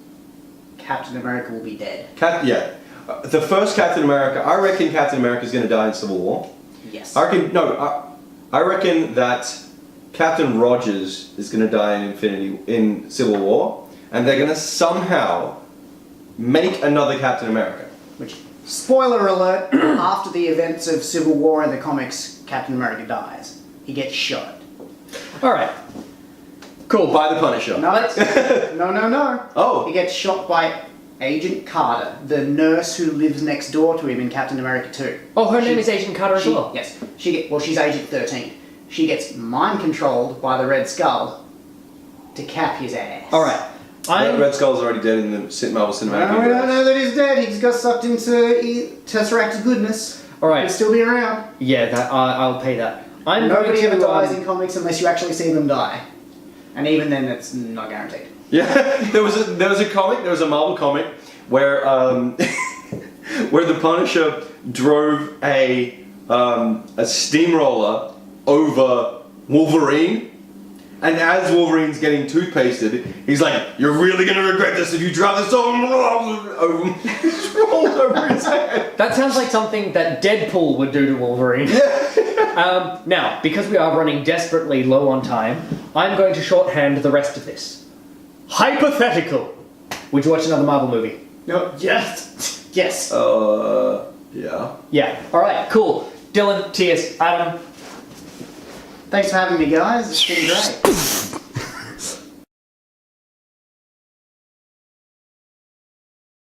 Captain America will be dead. The first Captain America, I reckon Captain America is going to die in Civil War. Yes. I reckon that Captain Rogers is going to die in Civil War, and they're going to somehow make another Captain America. Which, spoiler alert, after the events of Civil War in the comics, Captain America dies. He gets shot. Alright. Cool. By the Punisher. No. Oh. He gets shot by Agent Carter, the nurse who lives next door to him in Captain America 2. Oh, her name is Agent Carter as well. Yes. She's Agent 13. She gets mind-controlled by the Red Skull to cap his ass. Alright. Red Skull's already dead in the Marvel Cinematic No, we Universe. don't know that he's dead. He just got sucked into Tesseract's goodness. Alright. He'll still be around. Yeah, I'll pay that. Nobody ever dies in comics unless you actually see them die. And even then, it's not guaranteed. Yeah, there was a Marvel comic where where the Punisher drove a steamroller over Wolverine, and as Wolverine's getting toothpasted, he's like, "You're really gonna regret this if you drive this over his head." That sounds like something that Deadpool would do to Wolverine. Now, because we are running desperately low on time, I'm going to shorthand the rest of this. Hypothetical. Would you watch another Marvel movie? No. Yes. Yes. Yeah. Yeah. Alright, cool. Dylan, T.S., Adam. Thanks for having me, guys. It's been great.